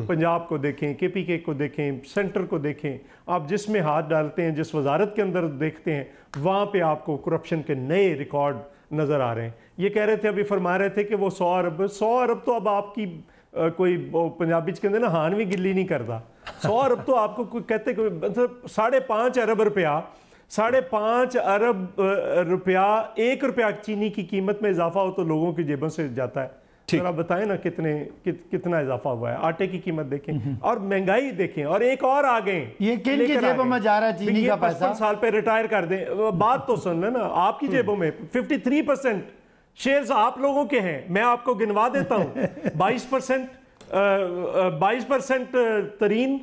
[SPEAKER 6] पंजाब को देखें, KPK को देखें, सेंटर को देखें, आप जिसमें हाथ डालते हैं, जिस वजारत के अंदर देखते हैं, वहाँ पे आपको करप्शन के नए रिकॉर्ड नज़र आ रहे हैं। ये कह रहे थे, अभी फरमा रहे थे कि वो 100 अरब तो अब आपकी कोई पंजाबी के अंदर ना हान भी गिल्ली नहीं करता। 100 अरब तो आपको कोई कहते मतलब 5.5 अरब रुपया, 5.5 अरब रुपया, 1 रुपया चीनी की कीमत में इजाफा हो तो लोगों की जेबों से जाता है। जरा बताएं ना कितना इजाफा हुआ है। आटे की कीमत देखें और महंगाई देखें, और एक और आ गए, ये किन की जेबों में जा रहा है चीनी का पैसा? 55 साल पे रिटायर कर दें। बात तो सुन लेना, आपकी जेबों में 53% शेयर्स आप लोगों के हैं। मैं आपको गिनवा देता हूं 22% तरीन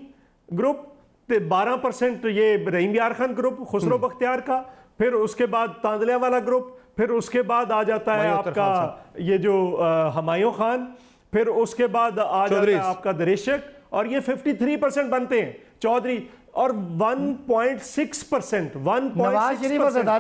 [SPEAKER 6] ग्रुप, 12% ये रहीम यार खान ग्रुप खुसरो बख्तियार का, फिर उसके बाद तांदलिया वाला ग्रुप, फिर उसके बाद आ जाता है आपका ये जो हमायूं खान, फिर उसके बाद आ जाता है आपका दरेशक, और ये 53% बनते हैं चौधरी, और 1.6%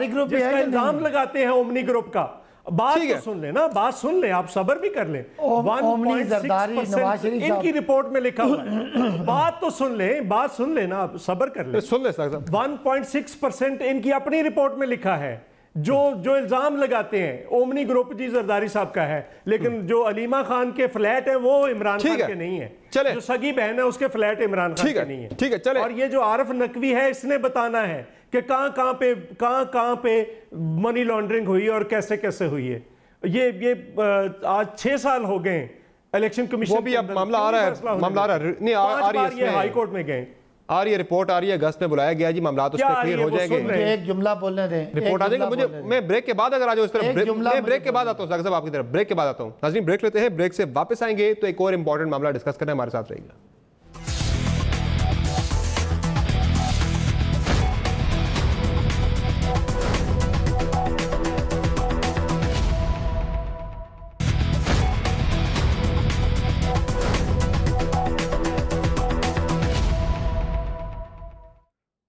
[SPEAKER 6] ग्रुप जिसका इल्जाम लगाते हैं ओमनी ग्रुप का। बात तो सुन ले ना, बात सुन ले, आप सब्र भी कर ले। 1.6% इनकी रिपोर्ट में लिखा हुआ है। बात तो सुन ले, बात सुन ले ना, आप सब्र कर ले, सुन ले। 1.6% इनकी अपनी रिपोर्ट में लिखा है। जो इल्जाम लगाते हैं ओमनी ग्रुप जी जरदारी साहब का है, लेकिन जो अलीमा खान के फ्लैट है वो इमरान खान के नहीं है। चले, जो सगी बहन है उसके फ्लैट इमरान खान के नहीं है। ठीक है, चले। और ये जो आरिफ नकवी है, इसने बताना है कि कहां पे मनी लॉन्ड्रिंग हुई और कैसे कैसे हुई है। ये आज 6 साल हो गए इलेक्शन कमीशन, वो भी अब मामला आ रहा है, नहीं आ रही है, हाई कोर्ट में गए, आ रही है रिपोर्ट, आ रही है, अगस्त में बुलाया गया जी, मामला तो उस पर क्लियर हो जाएंगे। एक जुमला बोलने दें, रिपोर्ट आ जाएगा। मुझे मैं ब्रेक के बाद अगर आ जाऊं इस तरफ, मैं ब्रेक के बाद आता हूं साहब आपकी तरफ, ब्रेक के बाद आता हूं। नाज़रीन ब्रेक लेते हैं, ब्रेक से वापस आएंगे तो एक और इंपॉर्टेंट मामला डिस्कस करना, हमारे साथ रहेगा।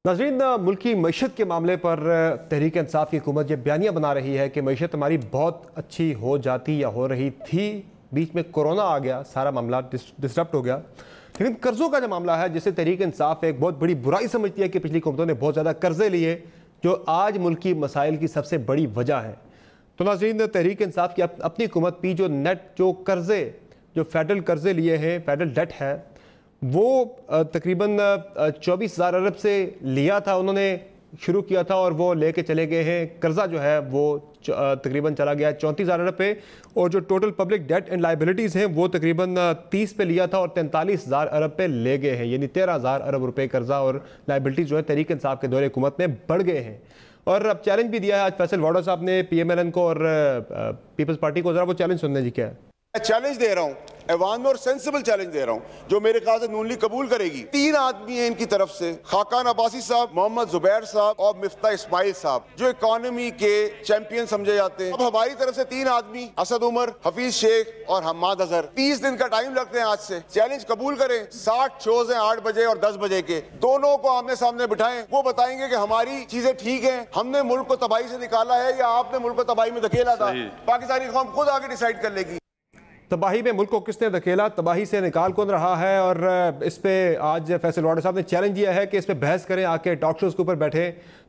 [SPEAKER 6] नाज़रीन, मुल्की मईशत के मामले पर तहरीक इंसाफ की हुकूमत ये बयानियाँ बना रही है कि मईशत हमारी बहुत अच्छी हो जाती या हो रही थी, बीच में कोरोना आ गया, सारा मामला डिस्टर्ब हो गया। लेकिन कर्ज़ों का जो मामला है, जिसे तहरीक इंसाफ एक बहुत बड़ी बुराई समझती है कि पिछली हुकूमतों ने बहुत ज़्यादा कर्ज़े लिए, जो आज मुल्की मसाइल की सबसे बड़ी वजह है। तो नाज़रीन, तहरीक इंसाफ की अपनी हुकूमत भी जो कर्ज़े, जो फेडरल कर्ज़े लिए हैं, फेडरल डेट है, वो तकरीबन 24,000 अरब से लिया था, उन्होंने शुरू किया था, और वो लेके चले गए हैं। कर्जा जो है वो तकरीबन चला गया 34,000 अरब पे, और जो total public debt and liabilities हैं वो तकरीबन 30 पे लिया था और 43,000 अरब पे ले गए हैं। यानी 13,000 अरब रुपए कर्जा और लाइबिलिटीज़ जो है तहरीक इंसाफ के दौरे हुकूमत में बढ़ गए हैं। और अब चैलेंज भी दिया है आज फैसल वाडा साहब ने PMLN को और पीपल्स पार्टी को। ज़रा वो चैलेंज सुनने जी क्या है।
[SPEAKER 2] मैं चैलेंज दे रहा हूं, ऐवान में, और सेंसिबल चैलेंज दे रहा हूं, जो मेरे ख्याल से नून लीग कबूल करेगी। 3 आदमी हैं इनकी तरफ से, खाकान अब्बासी साहब, मोहम्मद जुबैर साहब और मिफ्ता इस्माइल साहब, जो इकोनॉमी के चैंपियन समझे जाते हैं। अब हमारी तरफ से 3 आदमी, असद उमर, हफीज शेख और हम्माद अजहर, 30 दिन का टाइम लगते हैं आज से। चैलेंज कबूल करें। 60 शोज हैं 8 बजे और 10 बजे के, दोनों को आमने सामने बिठाएं। वो बताएंगे कि हमारी चीजें ठीक है, हमने मुल्क को तबाही से निकाला है या आपने मुल्क को तबाही में धकेला था। पाकिस्तानी कौम खुद आगे डिसाइड कर लेगी।
[SPEAKER 5] तबाही में मुल्क को किसने धकेला, तबाही से निकाल कौन रहा है, और इस पे आज फैसल वाडा साहब ने चैलेंज दिया है कि इस पे बहस करें, आके टॉक शोज के ऊपर बैठे।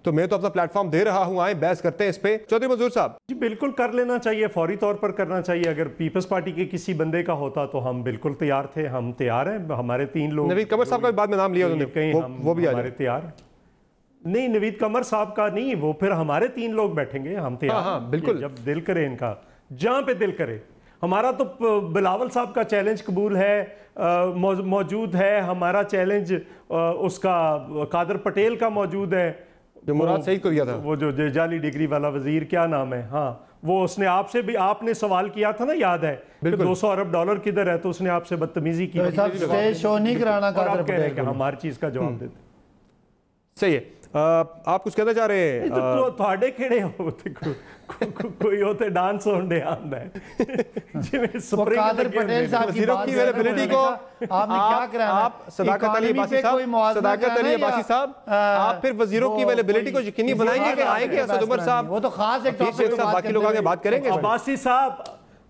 [SPEAKER 5] तो मैं तो अपना प्लेटफॉर्म दे रहा हूं, आए बहस करते हैं इस पे। चौधरी मंजूर साहब
[SPEAKER 6] जी बिल्कुल कर लेना चाहिए, फौरी तौर पर करना चाहिए। अगर पीपल्स पार्टी के किसी बंदे का होता तो हम बिल्कुल तैयार थे, हम तैयार हैं। हमारे 3 लोग,
[SPEAKER 5] नवीद कमर साहब का बाद में नाम लिया उन्होंने, वो भी हमारे
[SPEAKER 6] तैयार नहीं। नवीद कमर साहब का नहीं, वो फिर हमारे 3 लोग बैठेंगे, हम तैयार।
[SPEAKER 5] हाँ, बिल्कुल,
[SPEAKER 6] जब दिल करे इनका, जहां पे दिल करे। हमारा तो बिलावल साहब का चैलेंज कबूल है, मौजूद है। हमारा चैलेंज उसका कादर पटेल का मौजूद है,
[SPEAKER 5] जो मुराद सईद को दिया था,
[SPEAKER 6] वो जो जाली डिग्री वाला वजीर, क्या नाम है, हाँ, वो उसने आपसे भी, आपने सवाल किया था ना, याद है, $200 अरब किधर है, तो उसने आपसे बदतमीजी की।
[SPEAKER 4] शो नहीं कराना, कादर पटेल
[SPEAKER 6] हम हर चीज का जवाब देते।
[SPEAKER 5] सही है। आप कुछ कहना चाह रहे हैं?
[SPEAKER 6] तो थोड़े केड़े होते कोई होते डांस होने आंदा है जिवें
[SPEAKER 4] कादर पटेल साहब की बात की अवेलेबिलिटी को आपने क्या कराया?
[SPEAKER 5] आप सदाकत अली बासी साहब, आप फिर वजीरों की अवेलेबिलिटी को यकीनी बनाएंगे कि आएंगे असद उमर साहब?
[SPEAKER 4] वो तो खास एक टॉपिक पे
[SPEAKER 5] बाकी लोग आगे बात करेंगे।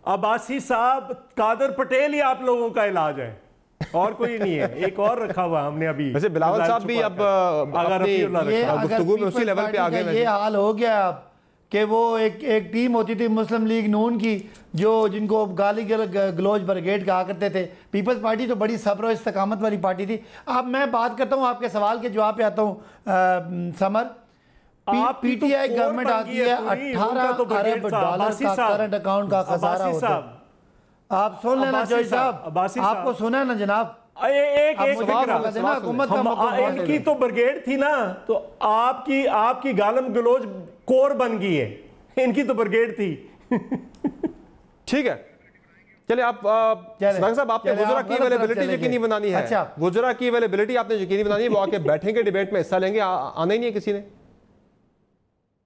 [SPEAKER 6] अब्बासी साहब, कादर पटेल ही आप लोगों का इलाज है, और कोई नहीं है। एक और रखा हुआ हमने अभी,
[SPEAKER 5] वैसे बिलावल साहब भी अब गुफ्तगू में उसी लेवल पे आ गए।
[SPEAKER 4] ये हाल हो गया अब कि वो एक टीम होती थी मुस्लिम लीग नून की, जिनको गाली गलौज ब्रिगेड कहा करते थे। पीपल्स पार्टी तो बड़ी सब्र और इस्तकामत वाली पार्टी थी। अब मैं बात करता हूँ, आपके सवाल के जवाब पे आता हूँ। समर, पीटीआई गवर्नमेंट आती है, $18 अरब का करंट अकाउंट का खसारा होता है। आप सुन लेना जोई साहब, आपको सुना है ना जनाब?
[SPEAKER 6] इनकी तो ब्रिगेड थी ना, तो आपकी गालम गलोज कोर बन गई है, इनकी तो ब्रिगेड थी।
[SPEAKER 5] ठीक है, चलिए आप साहब, आपने वज़रा की अवेलेबिलिटी यकीनी बनानी है। अच्छा, वज़रा की अवेलेबिलिटी आपने यकीनी बनानी है, वो आके बैठेंगे, डिबेट में हिस्सा लेंगे। आना ही नहीं है किसी ने।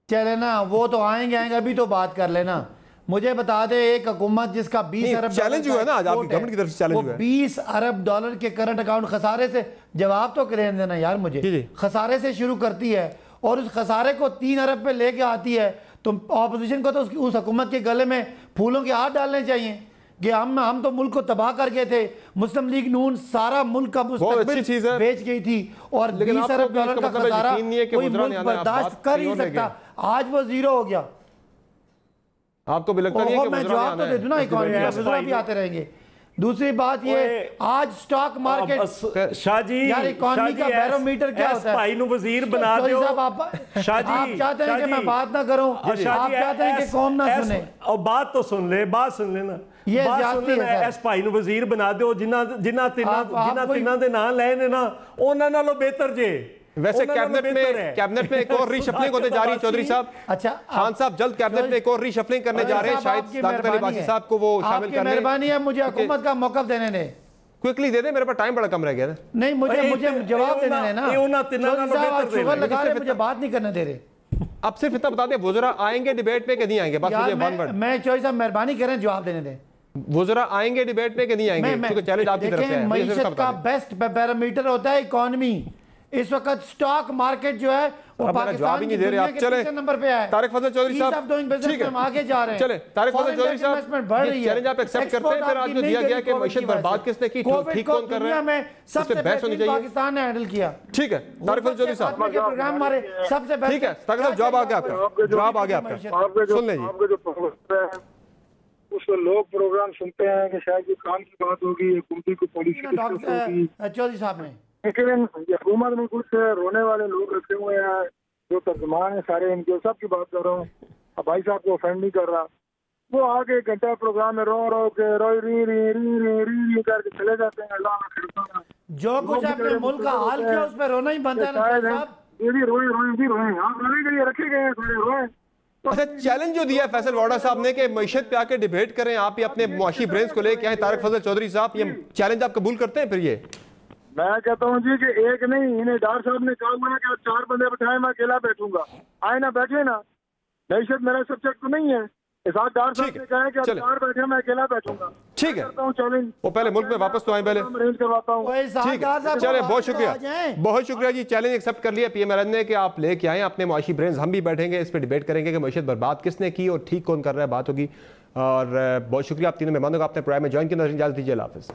[SPEAKER 4] चले ना, वो तो आएंगे, अभी तो बात कर लेना। मुझे बता दे, एक हुकूमत जिसका 20 अरब
[SPEAKER 5] चैलेंज हुआ ना आज आपकी गवर्नमेंट की तरफ से, चैलेंज हुआ,
[SPEAKER 4] 20 अरब डॉलर के करंट अकाउंट खसारे से, जवाब तो करें देना यार मुझे। खसारे से शुरू करती है और उस खसारे को 3 अरब पे लेके आती है, तो ऑपोजिशन को तो उस हुकूमत के गले में फूलों के हाथ डालने चाहिए कि हम तो मुल्क को तबाह कर गए थे। मुस्लिम लीग नून सारा मुल्क का मुस्तकबिल बेच गई थी, और 20 अरब डॉलर का खसारा कोई मुल्क बर्दाश्त कर ही सकता। आज वो जीरो हो गया।
[SPEAKER 5] आपको भी लगता नहीं है कि
[SPEAKER 4] मैं जवाब तो दे दूं ना, इकोनॉमी का वज़रा भी आते रहेंगे। दूसरी बात ये, आज स्टॉक मार्केट
[SPEAKER 6] शाह जी,
[SPEAKER 4] यार इकोनॉमी का बैरोमीटर क्या होता है?
[SPEAKER 6] भाई नु वजीर बना दो शाह जी।
[SPEAKER 4] आप चाहते हैं कि मैं बात ना करूं, आप चाहते हैं कि कौम ना सुने,
[SPEAKER 6] और बात तो सुन ले, बात सुन लेना।
[SPEAKER 4] ये ज्यादती है।
[SPEAKER 6] एस भाई नु वजीर बना दो, जिन्ना तिन्ना दे नाम लए ने ना, उन्हां नालों बेहतर जे।
[SPEAKER 5] वैसे कैबिनेट में एक और रीशफलिंग होने जा रही है चौधरी साहब।
[SPEAKER 4] अच्छा,
[SPEAKER 5] खान साहब जल्द कैबिनेट में एक और रीशफलिंग करने जा रहे हैं, शायद सदाकत अली बासी साहब को वो शामिल करने।
[SPEAKER 4] मेहरबानी है, मुझे हुकूमत का मौका देने दे,
[SPEAKER 5] क्विकली दे दे, मेरे पास टाइम बड़ा कम रह गया।
[SPEAKER 4] नहीं, मुझे जवाब देने देना। शुगर लगा रहे, मुझे बात नहीं करने दे रहे।
[SPEAKER 5] अब सिर्फ इतना बता दें, वज़रा आएंगे डिबेट में कि नहीं आएंगे? बस मुझे
[SPEAKER 4] मैं चौधरी साहब मेहरबानी करें, जवाब देने दें।
[SPEAKER 5] वज़रा आएंगे डिबेट में कि नहीं आएंगे? क्योंकि चैलेंज आपकी तरफ से है।
[SPEAKER 4] मईशत का बेस्ट पैरामीटर होता है इकोनॉमी। इस वक्त स्टॉक मार्केट जो है वो पाकिस्तान की दुनिया के तीसरे नंबर पे है।
[SPEAKER 5] तारिक फजल चौधरी साहब,
[SPEAKER 4] ठीक है, हम आगे जा रहे हैं।
[SPEAKER 5] चले तारिक फजल चौधरी साहब, बढ़ रही है, चैलेंज आप एक्सेप्ट करते हैं? फिर आज जो दिया गया कि मईशत बर्बाद किसने की, ठीक कौन कर रहा है,
[SPEAKER 4] सबसे बहस होनी चाहिए, पाकिस्तान ने हैंडल किया।
[SPEAKER 5] ठीक है तारिक फजल चौधरी साहब,
[SPEAKER 4] प्रोग्राम हमारे सबसे बेस्ट।
[SPEAKER 5] ठीक है तारिक साहब, जवाब आ गया आपका, जवाब आ गया आपका, सुन लीजिए।
[SPEAKER 7] उसको लोग प्रोग्राम सुनते हैं कि शायद खान की बात होगी, हुकूमती को पॉलिसी
[SPEAKER 4] चौधरी साहब ने,
[SPEAKER 7] लेकिन हुकूमत में कुछ रोने वाले लोग रखे हुए हैं जो तर्जुमान है सारे इनके, सब की बात कर रहा हूँ। अब भाई साहब को ऑफेंड नहीं कर रहा, वो आगे एक घंटा प्रोग्राम में रो के रोई री करके चले जाते हैं। अल्लाह
[SPEAKER 4] जो कुछ अपने मुल्क का हाल किया उस पर रोना ही बनता है ना।
[SPEAKER 7] ये भी रोए आप रोने के लिए रखे गए हैं, रोए।
[SPEAKER 5] अच्छा, चैलेंज जो दिया फैसल वाडा साहब ने कि मईशत पे आके डिबेट करें, आप ही अपने मुआशी ब्रेन्स को लेके आए, तारिक फजल चौधरी साहब, ये चैलेंज आप कबूल करते हैं? फिर ये
[SPEAKER 7] मैं कहता हूँ जी कि एक नहीं, इन्हें डार साहब ने कहा हुआ है कि 4 बंदे बैठाए, मैं अकेला बैठूंगा। आए ना बैठे ना, मईशत मेरा सब्जेक्ट तो नहीं है। डार साहब ने कहा है कि 4 बैठे, मैं अकेला बैठूंगा।
[SPEAKER 5] ठीक है,
[SPEAKER 7] चैलेंज
[SPEAKER 5] वो पहले मुल्क में वापस तो आए, पहले
[SPEAKER 7] अरेंज करवाता हूँ।
[SPEAKER 5] ठीक है, चले, बहुत शुक्रिया, बहुत शुक्रिया जी। चैलेंज एक्सेप्ट कर लिया पीएम ने कि आप लेके आए अपने मुआशी ब्रेन्स, हम भी बैठेंगे, इस पर डिबेट करेंगे कि मईशत बर्बाद किसने की और ठीक कौन कर रहा है, बात होगी। और बहुत शुक्रिया आप तीनों मेहमानों का, आपने प्रोग्राम में ज्वाइन किया। इजाज़त दीजिए, अल्लाह हाफ़िज़।